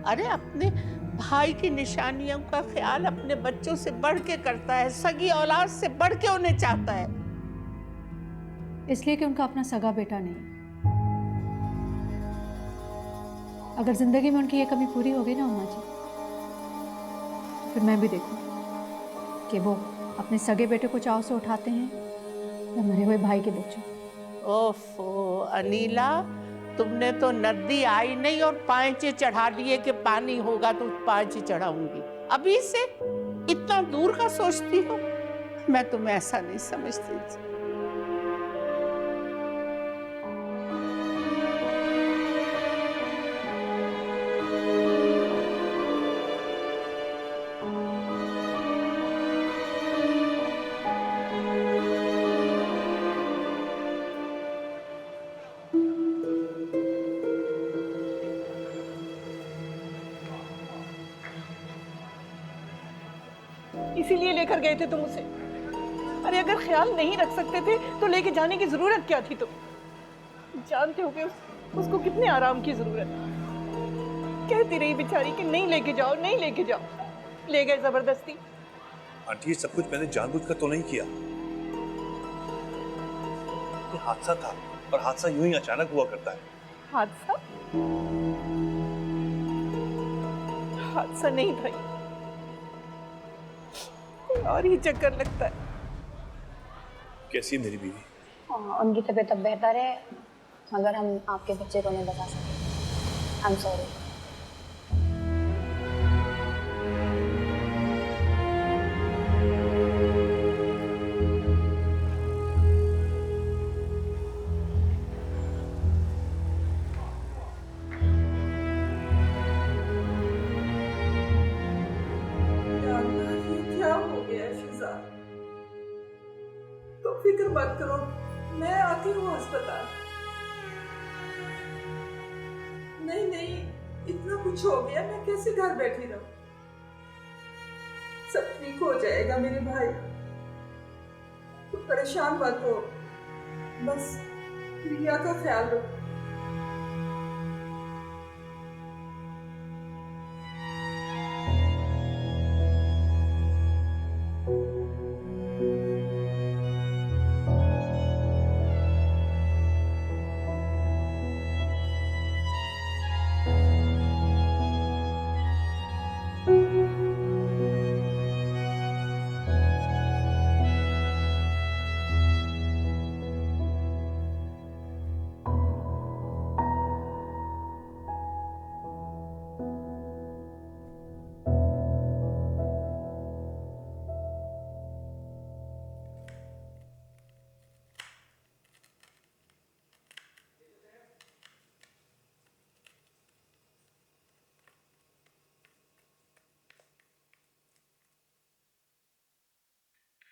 अरे अपने भाई की निशानियों का ख्याल अपने बच्चों से बढ़ के करता है, सगी औलाद से बढ़ के उन्हें चाहता है। इसलिए कि उनका अपना सगा बेटा नहीं। अगर जिंदगी में उनकी ये कमी पूरी हो गई ना अम्मा जी, फिर मैं भी देखूं कि वो अपने सगे बेटे को चाव से उठाते हैं या मरे हुए भाई के बच्चों। ओफो अनीला, तुमने तो नदी आई नहीं और पांचे चढ़ा दिए कि पानी होगा तो पांचे चढ़ाऊंगी। अभी से इतना दूर का सोचती हो? मैं तुम्हें ऐसा नहीं समझती। इसीलिए लेकर गए थे तुम उसे। अरे अगर ख्याल नहीं रख सकते थे तो लेके जाने की जरूरत क्या थी? तुम जानते हो कि उसको कितने आराम की जरूरत है। कहती रही बेचारी कि नहीं लेके जाओ, नहीं लेके जाओ, ले गए जबरदस्ती। आंटी, ये सब कुछ मैंने जानबूझकर तो नहीं किया, ये हादसा था और हादसा यूं ही अचानक हुआ करता है। हादसा? हादसा नहीं था, और ही चक्कर लगता है। कैसी है मेरी बीवी? उनकी तबीयत अब बेहतर है, मगर हम आपके बच्चे को नहीं बता सकते। I am sorry. क्या हो गया शिजा? तो फिक्र मत करो, मैं आती हूँ अस्पताल। नहीं नहीं, इतना कुछ हो गया, मैं कैसे घर बैठी रहूं? सब ठीक हो जाएगा मेरे भाई, तो परेशान मत हो, बस प्रिया का ख्याल रखो।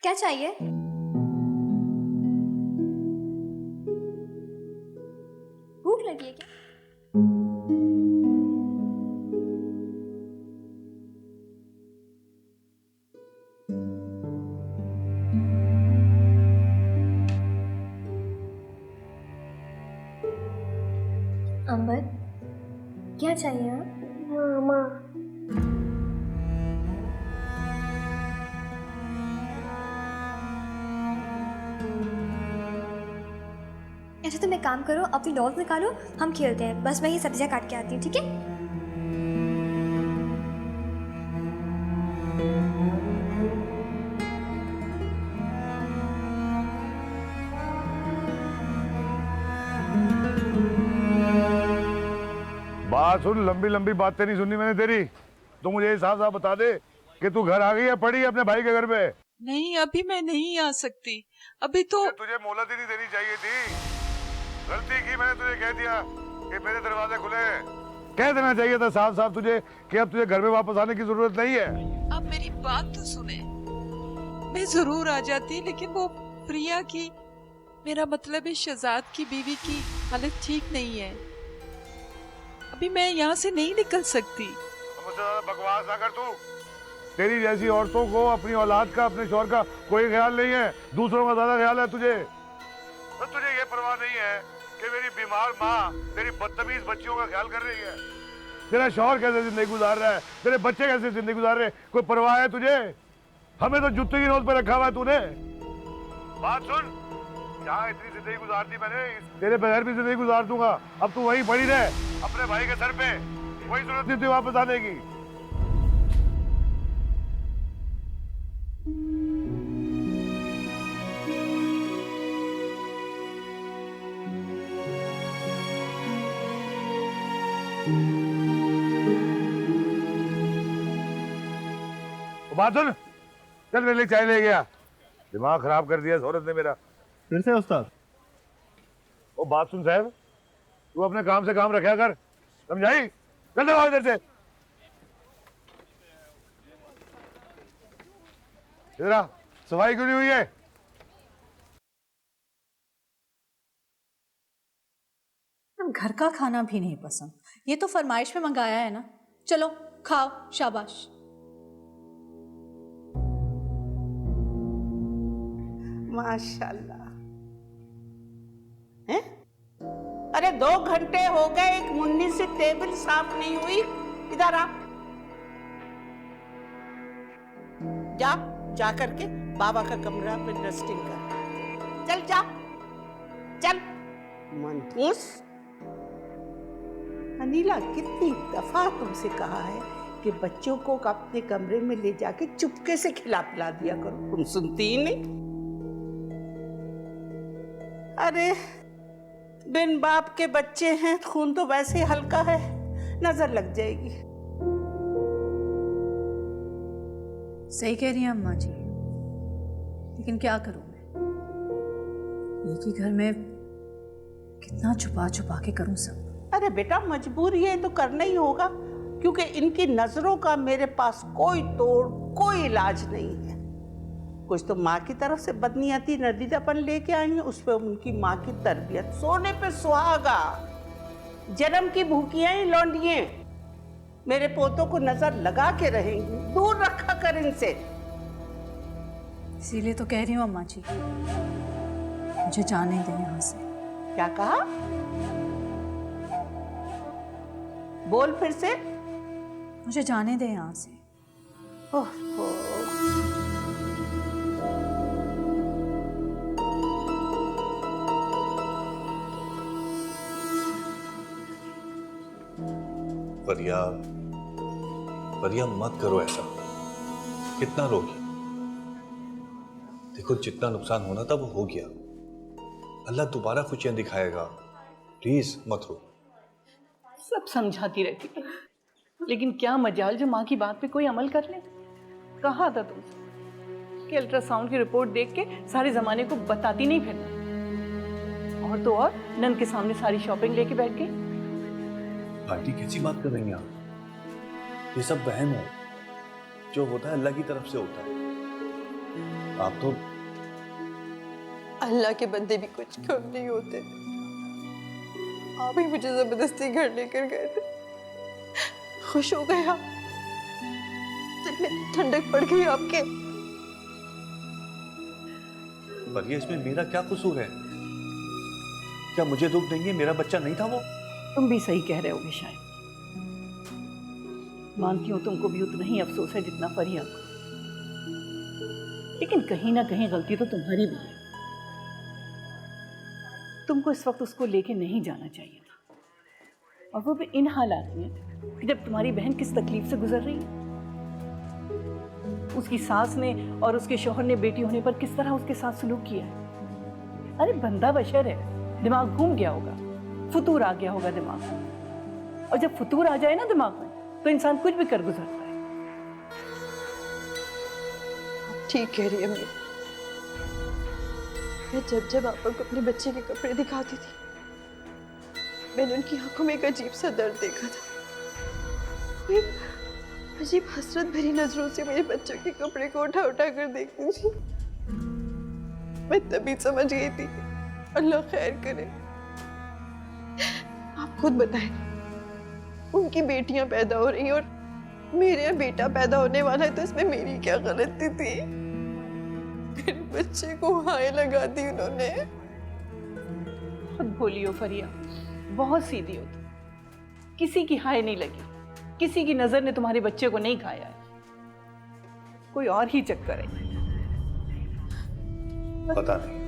क्या चाहिए? भूख लगी है क्या? अंबर, क्या चाहिए? मामा। अच्छा तुम एक काम करो, अपनी डॉल्स निकालो, हम खेलते हैं। बस मैं ये सब्जियां काट के आती हूँ, ठीक है? बात सुन, लंबी लंबी बातें नहीं सुननी मैंने तेरी। तू मुझे साफ साफ बता दे कि तू घर आ गई है, पड़ी है अपने भाई के घर पे? नहीं, अभी मैं नहीं आ सकती। अभी तो तुझे मोहलत ही नहीं देनी चाहिए थी। गलती की मैंने, तुझे कह दिया कि मेरे दरवाजे खुले हैं। कह देना चाहिए था साफ साफ तुझे कि अब तुझे घर में वापस आने की जरूरत नहीं है। आप मेरी बात तो सुने। मैं जरूर आ जाती, लेकिन वो प्रिया की, मेरा मतलब है शहजाद की बीवी की हालत ठीक नहीं है। अभी मैं यहाँ से नहीं निकल सकती। मुझसे ज्यादा बकवास ना कर तू। तेरी जैसी औरतों को अपनी औलाद का, अपने शौहर का कोई ख्याल नहीं है, दूसरों का ज्यादा ख्याल है तुझे। तो तुझे ये परवाह नहीं है कि मेरी बीमार माँ तेरी बदतमीज बच्चियों का ख्याल कर रही है? तेरा शौहर कैसे जिंदगी गुजार रहा है, तेरे बच्चे कैसे जिंदगी गुजार रहे हैं, कोई परवाह है तुझे? हमें तो जुत्ते की नोक पे रखा हुआ है तूने। बात सुन, यहाँ इतनी जिंदगी गुजार दी मैंने, तेरे बगैर भी जिंदगी गुजार दूंगा। अब तू वहीं पड़ी रहे अपने भाई के सर पे, कोई जरूरत नहीं थी वापस आने की। बात सुन, चल मेरे लिए चाय ले गया। दिमाग खराब कर दिया इस औरत ने मेरा। फिर से उस्ताद? ओ बात सुन साहब, तू अपने काम से काम रखा कर, समझाई? चल जाओ इधर से। इधर आ, सफाई क्यों नहीं हुई है? घर का खाना भी नहीं पसंद, ये तो फरमाइश में मंगाया है ना। चलो खाओ, शाबाश। माशाल्लाह। हैं? अरे 2 घंटे हो गए, एक मुन्नी से टेबल साफ नहीं हुई। इधर आ, जा करके बाबा का कमरा में डस्टिंग कर। चल जा, चल। मनहूस। अनीला, कितनी दफा तुमसे कहा है कि बच्चों को अपने कमरे में ले जाके चुपके से खिला पिला दिया करो, तुम सुनती ही नहीं। अरे बिन बाप के बच्चे हैं, खून तो वैसे ही हल्का है, नजर लग जाएगी। सही कह रही हैं अम्मा जी, लेकिन क्या करूं मैं? एक ही घर में कितना छुपा छुपा के करूं सब। अरे बेटा, मजबूरी है तो करना ही होगा, क्योंकि इनकी नजरों का मेरे पास कोई तोड़, कोई इलाज नहीं है। कुछ तो माँ की तरफ से बदनीयती, नदीदापन लेके आई है, उस पर उनकी माँ की तरबियत, सोने पे सुहागा, जन्म की भूखियां ही लौंडियां मेरे पोतों को नजर लगा के रहेंगी। दूर रखा कर इनसे। इसीलिए तो कह रही हूँ अम्मा जी, मुझे जाने दें यहाँ से। क्या कहा? बोल फिर से। मुझे जाने दें यहाँ से। ओह, परिया, परिया मत करो ऐसा। कितना रोगी? देखो, जितना नुकसान होना था वो हो गया। अल्लाह दोबारा खुशियां दिखाएगा। प्लीज मत रो। सब समझाती रहती है, लेकिन क्या मजाल जो माँ की बात पे कोई अमल कर ले। कहा था तुमसे कि अल्ट्रासाउंड की रिपोर्ट देख के सारे जमाने को बताती नहीं फिरना। और तो और नन के सामने सारी शॉपिंग लेके बैठ गई। आंटी कैसी बात कर रही हैं आप? ये सब वहम है। जो होता है अल्लाह की तरफ से होता है। आप तो अल्लाह के बंदे भी कुछ कम नहीं होते। आप ही मुझे जबरदस्ती घर लेकर गए थे। खुश हो गए आप, दिल में ठंडक पड़ गई आपके। पर ये इसमें मेरा क्या कसूर है? क्या मुझे दुख देंगे? मेरा बच्चा नहीं था वो? तुम भी सही कह रहे होगे शायद। मानती हूँ तुमको भी उतना ही अफसोस है जितना फरिया को, लेकिन कहीं ना कहीं गलती तो तुम्हारी भी है। तुमको इस वक्त उसको लेके नहीं जाना चाहिए था, और वो भी इन हालात में कि जब तुम्हारी बहन किस तकलीफ से गुजर रही है। उसकी सास ने और उसके शौहर ने बेटी होने पर किस तरह उसके साथ सलूक किया है। अरे बंदा बशर है, दिमाग घूम गया होगा, फुतूर आ गया होगा दिमाग में, और जब फुतूर आ जाए ना दिमाग में तो इंसान कुछ भी कर गुजरता है। ठीक कह रही है अम्मी। मैं जब आपा को अपने बच्चे के कपड़े दिखाती थी, मैंने उनकी आंखों में एक अजीब सा दर्द देखा था। वो एक अजीब हसरत भरी नजरों से मेरे बच्चों के कपड़े को उठा उठा कर देखती थी। मैं तभी समझ गई थी, अल्लाह खैर करे। आप खुद बताएं, उनकी बेटियां पैदा हो रही और मेरे यहाँ बेटा पैदा होने वाला है, तो इसमें मेरी क्या गलती थी? मेरे बच्चे को हाय लगा दी उन्होंने। खुद बोली हो फरिया, बहुत सीधी हो तुम। किसी की हाय नहीं लगी, किसी की नजर ने तुम्हारे बच्चे को नहीं खाया है, कोई और ही चक्कर है। पता नहीं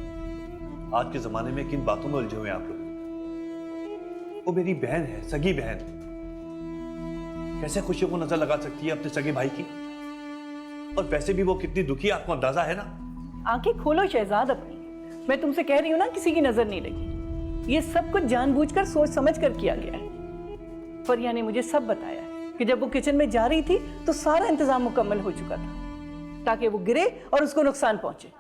आज के जमाने में किन बातों में उलझे हुए आप लोग। वो मेरी बहन है, सगी बहन। कैसे खुशियों को नजर लगा सकती है अपने सगे भाई की? और वैसे भी वो कितनी दुखी है, आपको अंदाजा है ना? आंखें खोलो शहजाद अपनी। मैं तुमसे कह रही हूँ ना, किसी की नजर नहीं लगी। ये सब कुछ जानबूझकर सोच समझ कर किया गया है। फरिया ने मुझे सब बताया है कि जब वो किचन में जा रही थी तो सारा इंतजाम मुकम्मल हो चुका था ताकि वो गिरे और उसको नुकसान पहुंचे।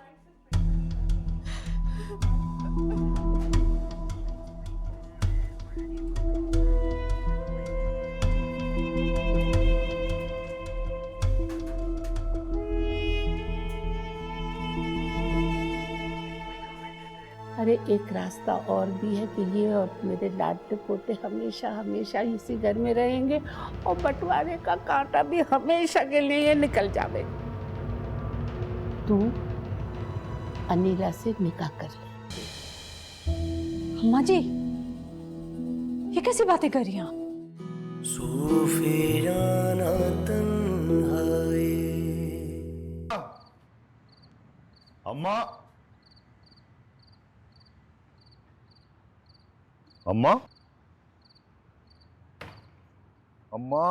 अरे एक रास्ता और भी है कि ये और मेरे लाडले पोते हमेशा हमेशा इसी घर में रहेंगे और बंटवारे का कांटा भी हमेशा के लिए निकल जावे। तू अनीला से निकाह कर ले। अम्मा जी, ये कैसी बातें कर रही हैं आप? सूफियाना तन्हाई। अम्मा, अम्मा, अम्मा,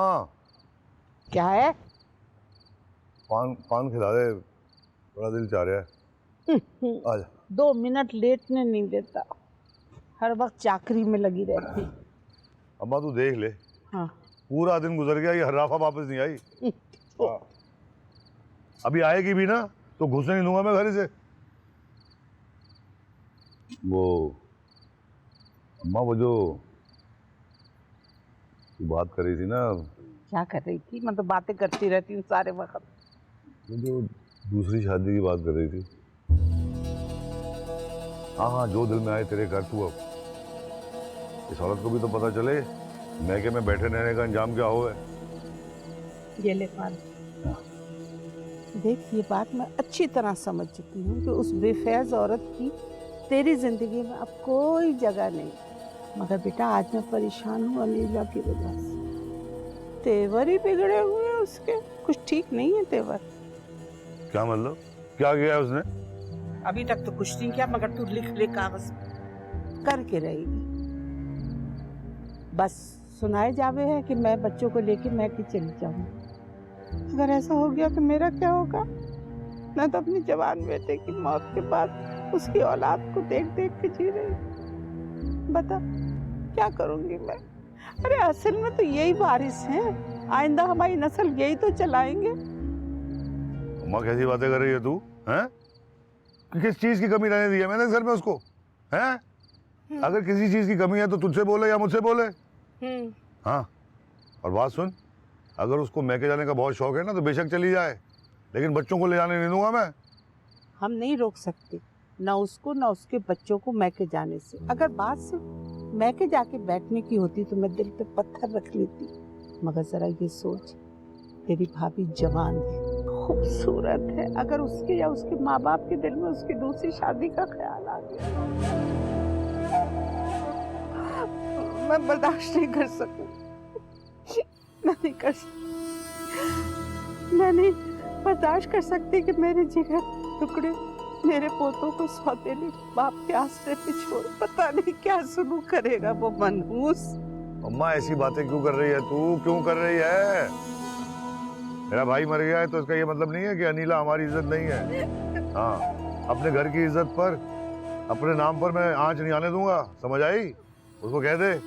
क्या है? पान खिला दे, बड़ा दिल चाह रहा है। आजा। 2 मिनट लेटने नहीं देता, हर वक्त चाकरी में लगी रहती। अम्मा तू देख ले, हाँ। पूरा दिन गुजर गया, ये हर्राफा वापस नहीं आई। अभी आएगी भी ना तो घुसने नहीं दूंगा मैं घर से। वो अम्मा, वो जो तू बात कर रही थी ना। क्या कर रही थी? मैं तो बातें करती रहती हूँ सारे वक्त। वो जो दूसरी शादी की बात कर रही थी। हाँ हाँ, जो दिल में आए तेरे कर तू। अब इस औरत को भी तो पता चले मैके में बैठे रहने का अंजाम क्या हो है। ये ले पाल। देख, ये बात मैं अच्छी तरह समझ चुकी हूँ कि उस बेफैज औरत की तेरी जिंदगी में अब कोई जगह नहीं। मगर बेटा, आज मैं परेशान हूँ अनीला की वजह से। तेवर ही बिगड़े हुए हैं उसके, कुछ ठीक नहीं है तेवर। क्या मतलब? क्या किया है उसने? अभी तक तो कुछ नहीं किया, मगर तू लिख ले कागज करके रहेगी। बस सुनाए जावे है कि मैं बच्चों को लेके मैं कि चली जाऊँ। अगर ऐसा हो गया तो मेरा क्या होगा? मैं तो अपनी जवान बेटे की मौत के बाद उसकी औलाद को देख देख के जी रही। बता क्या करूंगी मैं? अरे असल में तो यही वारिस हैं, आइंदा हमारी नस्ल यही तो चलाएंगे। अम्मा कैसी बातें कर रही है तू? हैं? किस चीज की कमी रहने दी है मैंने इस घर में उसको? हैं? अगर किसी चीज की कमी है तो तुझसे बोले या मुझसे बोले। हाँ, और बात सुन, अगर उसको मैके जाने का बहुत शौक है ना तो बेशक चली जाए, लेकिन बच्चों को ले जाने नहीं दूंगा मैं। हम नहीं रोक सकते ना उसको ना उसके बच्चों को मैके जाने से। अगर बात सिर्फ मैके जाके बैठने की होती तो मैं दिल पे पत्थर रख लेती, मगर जरा ये सोच, तेरी भाभी जवान है, खूबसूरत है, अगर उसके या उसके माँ बाप के दिल में उसकी दूसरी शादी का ख्याल आ गया, मैं बर्दाश्त नहीं कर सकूं। मैं नहीं बर्दाश्त कर सकती कि मेरे जिगर टुकड़े मेरे पोतों को सौतेले बाप के आश्रय पे छोड़, पता नहीं क्या सुलूक करेगा वो मनहूस। अम्मा ऐसी बातें क्यों कर रही है तू, क्यों कर रही है? मेरा भाई मर गया है तो इसका ये मतलब नहीं है कि अनीला हमारी इज्जत नहीं है। हाँ, अपने घर की इज्जत पर, अपने नाम पर मैं आंच नहीं आने दूंगा, समझ आई? उसको कह दे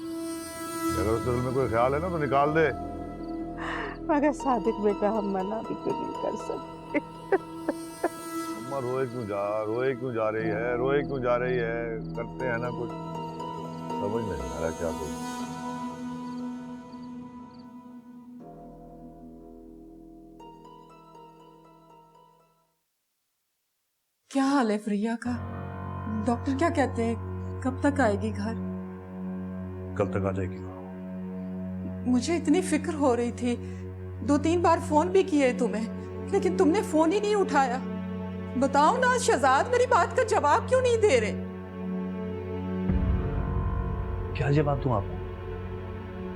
अगर उसके दिल में कोई ख्याल है ना तो निकाल दे। मगर सादिक बेटा हम मना भी तो नहीं कर सकते। अम्मा रोए क्यों जा रही है, रोए क्यों जा रही है? करते हैं ना कुछ, समझ नहीं आ रहा क्या कुछ। क्या हाल है फ्रिया का? डॉक्टर क्या कहते हैं, कब तक आएगी घर? कल तक आ जाएगी। मुझे इतनी फिक्र हो रही थी, 2-3 बार फोन भी किए तुम्हें, लेकिन तुमने फोन ही नहीं उठाया। बताओ ना शहजाद, मेरी बात का जवाब क्यों नहीं दे रहे? क्या जवाब दूं आपको?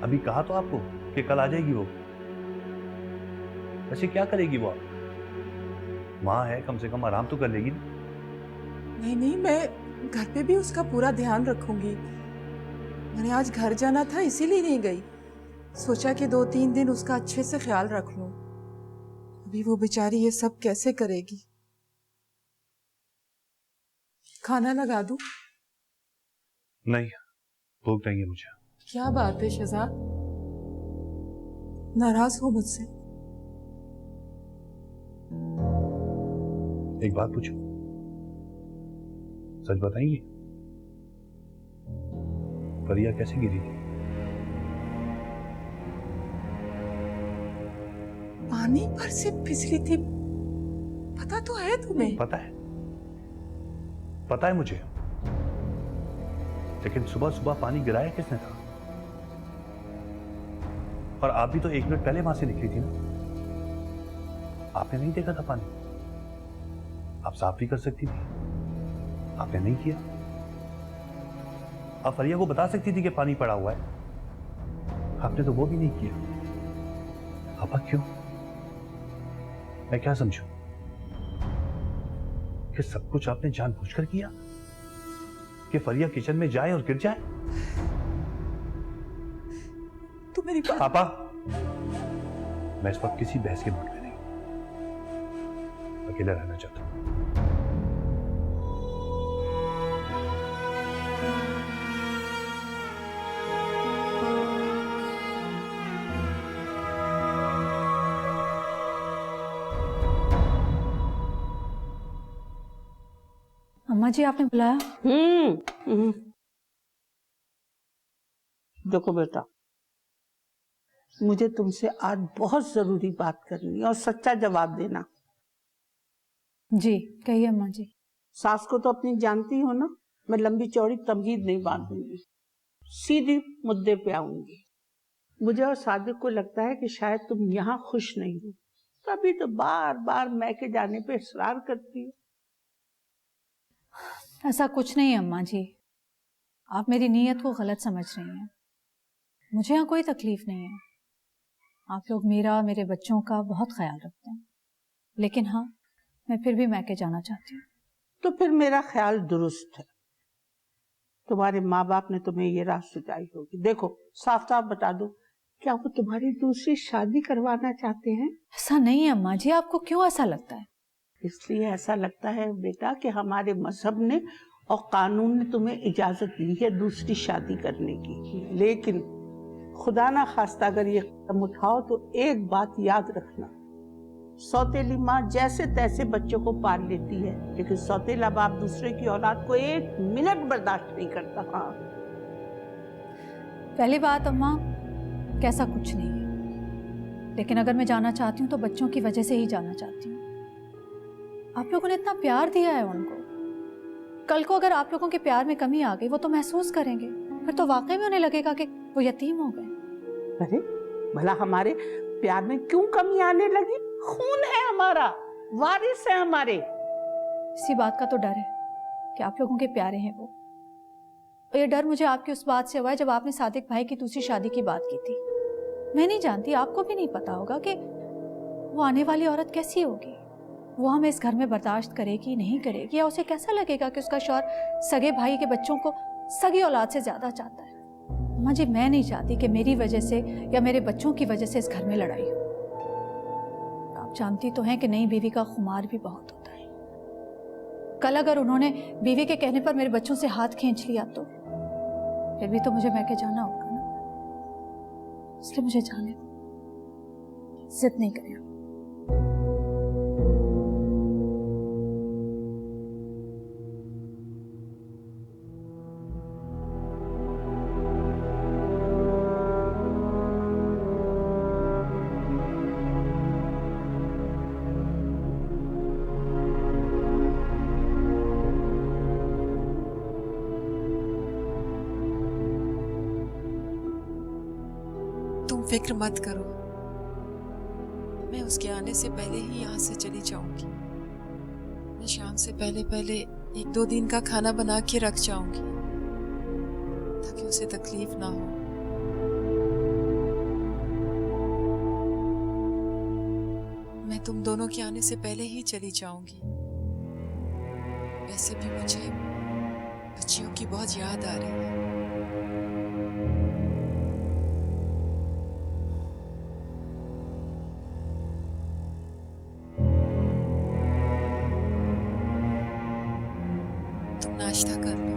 अभी कहा तो आपको कि कल आ जाएगी वो। वैसे क्या करेगी वो? आप माँ है, कम से कम आराम तो कर लेगी ना। नहीं, मैं घर पे भी उसका पूरा ध्यान रखूंगी। मैंने आज घर जाना था इसीलिए नहीं गई, सोचा कि 2-3 दिन उसका अच्छे से ख्याल रख लूं। अभी वो बेचारी ये सब कैसे करेगी? खाना लगा दूं? नहीं, भूख नहीं है मुझे। क्या बात है शहजाद, नाराज हो मुझसे? एक बात पूछूं, सच बताएंगे? फरिया कैसे गिरी थी? पानी पर से फिसली थी, पता तो है तुम्हें? पता है मुझे, लेकिन सुबह सुबह पानी गिराया किसने था? और आप भी तो 1 मिनट पहले वहां से निकली थी ना, आपने नहीं देखा था पानी? आप साफ भी कर सकती थी, आपने नहीं किया। आप फरिया को बता सकती थी कि पानी पड़ा हुआ है, आपने तो वो भी नहीं किया। पापा क्यों? मैं क्या समझूं कि सब कुछ आपने जानबूझकर किया कि फरिया किचन में जाए और गिर जाए? तो मेरी बात... पापा, मैं इस वक्त किसी बहस के मूड में नहीं, अकेला रहना चाहता हूं। अम्मा जी आपने बुलाया? देखो बेटा, मुझे तुमसे आज बहुत जरूरी बात करनी है और सच्चा जवाब देना। जी कहिए अम्मा जी। सास को तो अपनी जानती हो ना, मैं लंबी चौड़ी तमहीद नहीं बांधूंगी, सीधी मुद्दे पे आऊंगी। मुझे और सादिक को लगता है कि शायद तुम यहाँ खुश नहीं हो, तभी तो बार बार मैके जाने पे इसरार करती हो। ऐसा कुछ नहीं है अम्मा जी, आप मेरी नीयत को गलत समझ रही हैं। मुझे यहाँ कोई तकलीफ नहीं है, आप लोग मेरा, मेरे बच्चों का बहुत ख्याल रखते हैं, लेकिन हाँ, मैं फिर भी मैके जाना चाहती हूँ। तो फिर मेरा ख्याल दुरुस्त है, तुम्हारे माँ बाप ने तुम्हें ये राह सुझाई होगी। देखो साफ साफ बता दो, क्या वो तुम्हारी दूसरी शादी करवाना चाहते हैं? ऐसा नहीं है अम्मा जी, आपको क्यों ऐसा लगता है? इसलिए ऐसा लगता है बेटा कि हमारे मजहब ने और कानून ने तुम्हें इजाजत दी है दूसरी शादी करने की, लेकिन खुदा ना खास्ता अगर ये कदम उठाओ तो एक बात याद रखना, सौतेली माँ जैसे तैसे बच्चों को पाल लेती है, लेकिन सौतेला बाप दूसरे की औलाद को 1 मिनट बर्दाश्त नहीं करता। हाँ, पहली बात अम्मा, कैसा कुछ नहीं है, लेकिन अगर मैं जाना चाहती हूँ तो बच्चों की वजह से ही जाना चाहती हूँ। आप लोगों ने इतना प्यार दिया है उनको, कल को अगर आप लोगों के प्यार में कमी आ गई वो तो महसूस करेंगे, फिर तो वाकई में उन्हें लगेगा कि वो यतीम हो गए। अरे भला हमारे प्यार में क्यों कमी आने लगी? खून है हमारा, वारिस है हमारे। इसी बात का तो डर है कि आप लोगों के प्यारे हैं वो। और ये डर मुझे आपकी उस बात से हुआ है जब आपने सादिक भाई की दूसरी शादी की बात की थी। मैं नहीं जानती, आपको भी नहीं पता होगा कि वो आने वाली औरत कैसी होगी, वो हमें इस घर में बर्दाश्त करेगी नहीं करेगी, या उसे कैसा लगेगा कि उसका शौहर सगे भाई के बच्चों को सगी औलाद से ज्यादा चाहता है। अम्मा जी, मैं नहीं चाहती कि मेरी वजह से या मेरे बच्चों की वजह से इस घर में लड़ाई हो। आप जानती तो हैं कि नई बीवी का खुमार भी बहुत होता है। कल अगर उन्होंने बीवी के कहने पर मेरे बच्चों से हाथ खींच लिया तो फिर भी तो मुझे मैके जाना होगा ना, इसलिए मुझे जाने दो, जिद नहीं करें। फिक्र मत करो, मैं उसके आने से पहले ही यहाँ से चली जाऊंगी। मैं शाम से पहले पहले 1-2 दिन का खाना बना के रख जाऊंगी ताकि उसे तकलीफ ना हो। मैं तुम दोनों के आने से पहले ही चली जाऊंगी। वैसे भी मुझे बच्चियों की बहुत याद आ रही है। नाश्ता कर लो।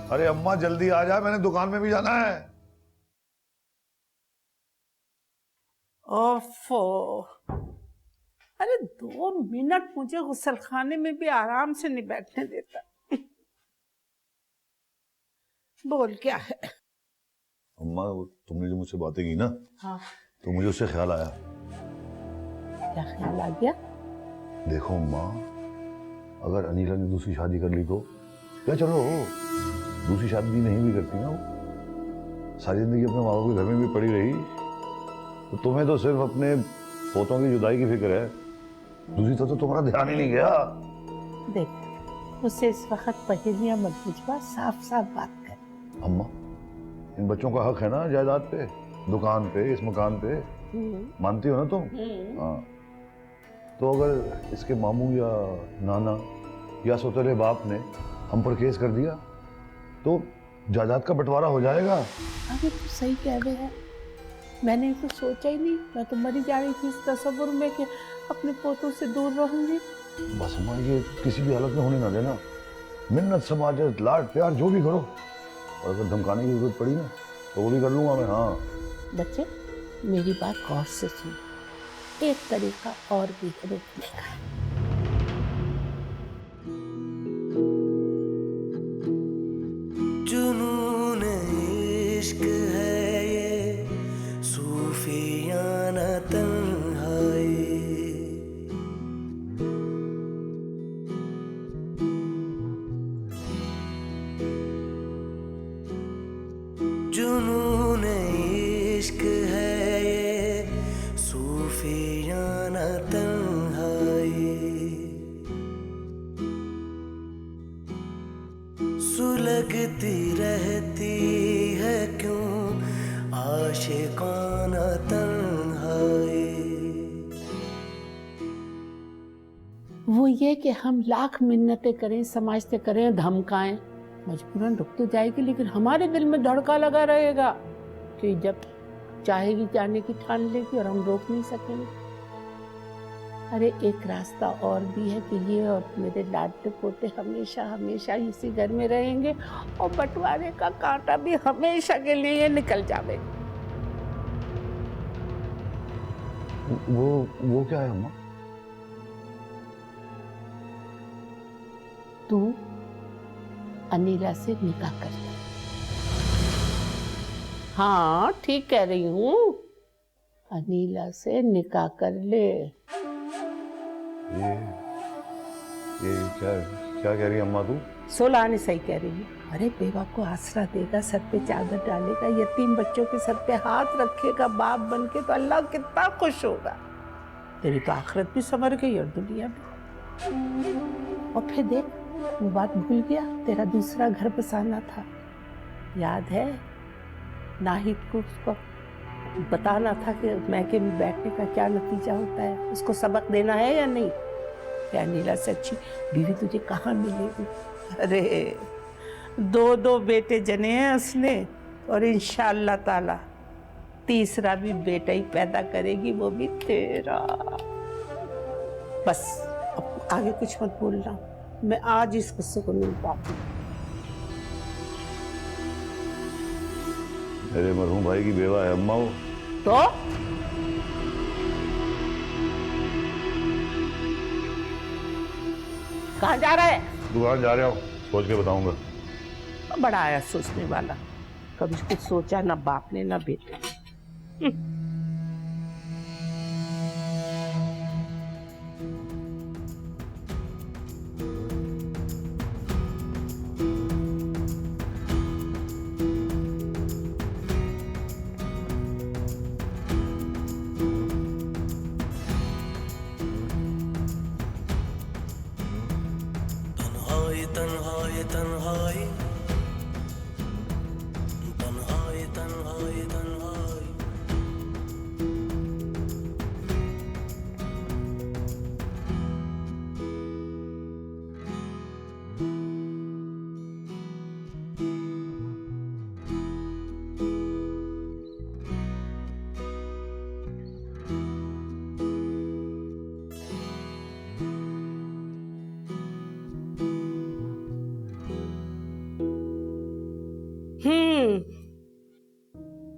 अरे अम्मा जल्दी आ जा, मैंने दुकान में भी जाना है। ओफो, अरे 2 मिनट मुझे गुस्ल खाने में भी आराम से नहीं बैठने देता। बोल क्या है? अम्मा तुमने जो मुझसे बातें की ना, हाँ, तो मुझे उससे ख्याल आया। क्या ख्याल आ गया? देखो अम्मा, अगर अनीला ने दूसरी शादी कर ली तो क्या, चलो दूसरी शादी नहीं भी करती ना, वो सारी जिंदगी अपने माँ बाप के घर में भी पड़ी रही, तो तुम्हें तो सिर्फ अपने पोतों की जुदाई की फिक्र है, दूसरी तो तुम्हारा ध्यान ही नहीं गया। देख, उससे इस वक्त पहेलियां मत पूछवा, साफ साफ बात कर। अम्मा, इन बच्चों का हक है ना जायदाद पे, दुकान पे, इस मकान पे, मानती हो ना तुम? हाँ, तो अगर इसके मामू या नाना या सौतेले बाप ने हम पर केस कर दिया तो जायदाद का बंटवारा हो जाएगा। अरे तू सही कह रहे हैं, मैंने तो सोचा ही नहीं। मैं तो मरी जा रही थी इस तस्वुर में कि अपने पोतों से दूर रहूंगी। बस अम्मा, ये किसी भी हालत में होने ना देना। मिन्नत समाजत, लाड प्यार जो भी करो, और अगर धमकाने की जरूरत पड़ी ना तो वो भी कर लूंगा मैं। हाँ बच्चे, मेरी बात गौर से सुन, एक तरीका और भी है रोकने का। जुनून इश्क है ये, सूफियाना तन्हाई, जुनून इश्क है ये, सूफियाना तन्हाई, सुलगती रहती है क्यों आशिकाना तन्हाई। वो ये कि हम लाख मिन्नतें करें, समझते करें, धमकाएं, मजबूरन रुक तो जाएगी, लेकिन हमारे दिल में धड़का लगा रहेगा कि जब चाहेगी जाने की ठान लेगी और हम रोक नहीं सकेंगे। अरे एक रास्ता और भी है कि ये और मेरे लाडले पोते हमेशा हमेशा इसी घर में रहेंगे और बंटवारे का कांटा भी हमेशा के लिए निकल जावे। वो क्या है अम्मा? तू अनीला से निकाह कर ले। हाँ ठीक कह रही हूँ, अनीला से निकाह कर ले। ये क्या क्या कह रही है अम्मा तू? सोलानी सही कह रही है। अरे बेवा को आसरा देगा, सर पे चादर डालेगा, यतीम बच्चों के सर पे हाथ रखेगा बाप बन के, तो अल्लाह कितना खुश होगा। तेरी तो आखिरत भी संवर गई और दुनिया भी। और फिर देख, वो बात भूल गया, तेरा दूसरा घर बसाना था, याद है? नाहिद को उसको बताना था कि मैके में बैठने का क्या नतीजा होता है, उसको सबक देना है या नहीं। क्या नीला से अच्छी बीवी तुझे कहाँ मिलेगी? अरे 2 बेटे जने हैं उसने, और इंशाअल्लाह ताला तीसरा भी बेटा ही पैदा करेगी, वो भी तेरा। बस अब आगे कुछ मत बोलना, मैं आज इस गुस्से को नहीं पाती। मेरे मरहूम भाई की बेवा है अम्मा वो। तो कहाँ जा रहा है? दुकान जा रहा हूँ, सोच के बताऊंगा। बड़ा आया सोचने वाला, कभी कुछ सोचा ना बाप ने ना बेटे। तन्हाई तन्हाई तन्हाई तन्हाई तन्हाई।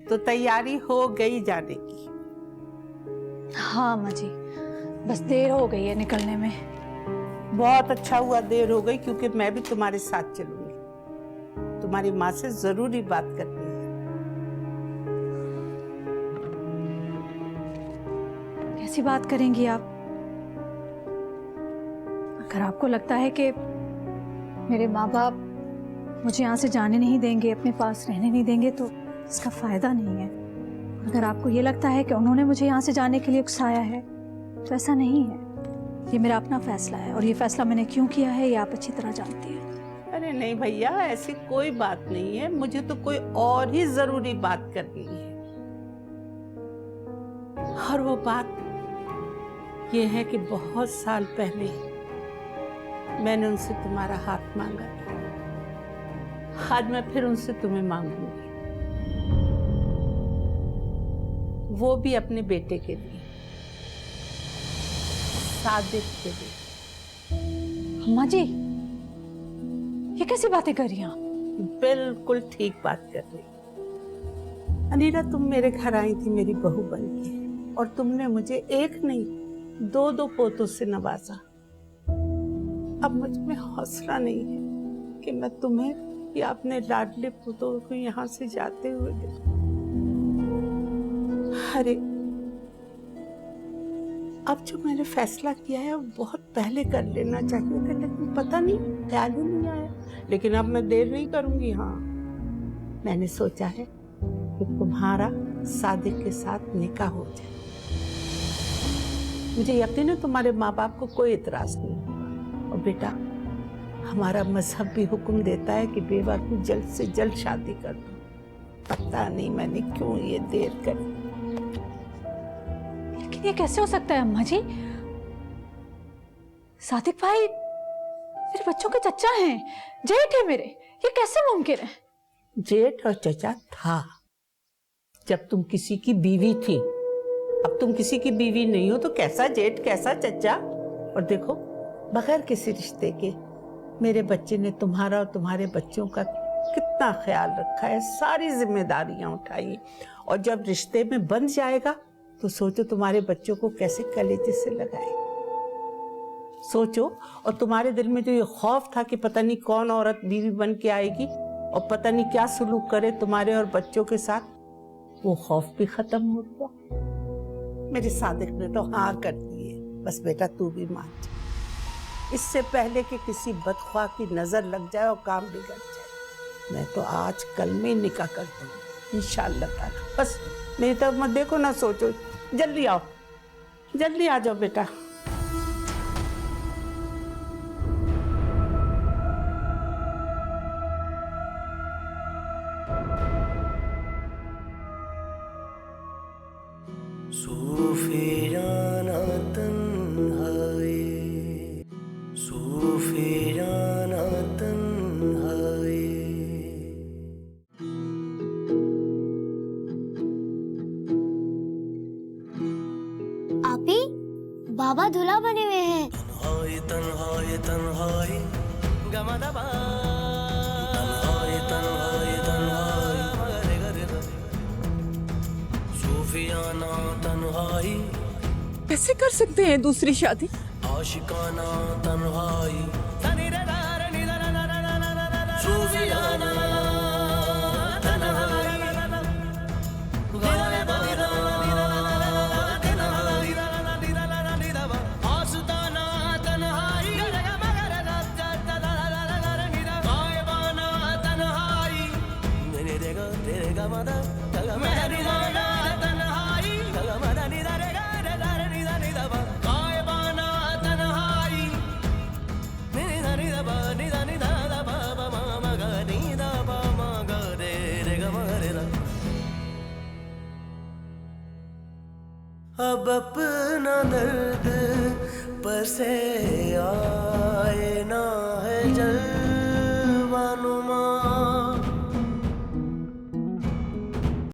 तो तैयारी हो गई जाने की? हाँ अम्मा जी, बस देर हो गई है निकलने में। बहुत अच्छा हुआ देर हो गई, क्योंकि मैं भी तुम्हारे साथ चलूंगी। तुम्हारी माँ से जरूरी बात करनी है। कैसी बात करेंगी आप? अगर आपको लगता है कि मेरे माँ बाप मुझे यहाँ से जाने नहीं देंगे, अपने पास रहने नहीं देंगे, तो इसका फायदा नहीं है। अगर आपको ये लगता है कि उन्होंने मुझे यहाँ से जाने के लिए उकसाया है, तो ऐसा नहीं है। ये मेरा अपना फैसला है, और ये फैसला मैंने क्यों किया है ये आप अच्छी तरह जानती हैं। अरे नहीं भैया, ऐसी कोई बात नहीं है, मुझे तो कोई और ही जरूरी बात करनी है। और वो बात ये है कि बहुत साल पहले मैंने उनसे तुम्हारा हाथ मांगा, आज मैं फिर उनसे तुम्हें मांगूंगी, वो भी अपने बेटे के लिए, सादिक के लिए। अम्मा जी, ये कैसी बातें कर रही हैं आप? बिल्कुल ठीक बात कर रही। अनीला, तुम मेरे घर आई थी मेरी बहू बन के, और तुमने मुझे एक नहीं 2 पोतों से नवाजा। अब मुझ में हौसला नहीं है कि मैं तुम्हें या अपने लाडले पोतों को यहाँ से जाते हुए देखूं। अरे अब जो मैंने फैसला किया है वो बहुत पहले कर लेना चाहिए था, लेकिन पता नहीं, ख्याल ही नहीं आया। लेकिन अब मैं देर नहीं करूंगी। हाँ, मैंने सोचा है कि तुम्हारा सादिक के साथ निकाह हो जाए। मुझे यकीन है तुम्हारे माँ बाप को कोई इतराज नहीं होगा। और बेटा, हमारा मजहब भी हुक्म देता है कि बेवा की जल्द से जल्द शादी कर दो। पता नहीं मैंने क्यों ये देर करी। लेकिन ये कैसे हो सकता है अम्मा जी? सादिक भाई मेरे बच्चों के चचा हैं, जेठ है मेरे, ये कैसे मुमकिन है? जेठ और चचा था जब तुम किसी की बीवी थी, अब अब तुम किसी की बीवी नहीं हो तो कैसा जेठ कैसा चचा। और देखो बगैर किसी रिश्ते के मेरे बच्चे ने तुम्हारा और तुम्हारे बच्चों का कितना ख्याल रखा है, सारी जिम्मेदारियां उठाई, और जब रिश्ते में बंध जाएगा तो सोचो तुम्हारे बच्चों को कैसे कलेजे से लगाए। सोचो, और तुम्हारे दिल में जो ये खौफ था कि पता नहीं कौन औरत बीवी बन के आएगी और पता नहीं क्या सलूक करे तुम्हारे और बच्चों के साथ, वो खौफ भी खत्म हो गया। मेरे सादिक ने तो हाँ कर दी है। बस बेटा तू भी मान जा, इससे पहले कि किसी बदख्वाह की नजर लग जाए और काम बिगड़ जाए। मैं तो आज कल में निकाह कर दूंगी इंशाअल्लाह ताला। बस मेरी तरफ मत देखो ना सोचो, जल्दी आओ, जल्दी आ जाओ बेटा। सूफियाना तन्हाई, सूफियाना तन्हाई। आपी बाबा दूल्हा बने हुए हैं। तन्हाई तन्हाई तन्हाई गमदबा, तन्हाई तन्हाई तन्हाई मगरे गरे गरे, सूफियाना तन्हाई। कैसे कर सकते हैं दूसरी शादी? आशिकाना तन्हाई, सूफियाना तन्हाई, आस्ताना तन्हाई, गायबाना तन्हाई, मेरे देगा तेरे गमदा मेरी दाना तन्हाई, गमदा निदा रे गा निदा निदा बा, गायबाना तन्हाई, मेरी दा निदा बा निदा निदा दा बा बा मा मा गा निदा बा मा गा रे गा मा रे दा। अब अपना दर्द पर से आए ना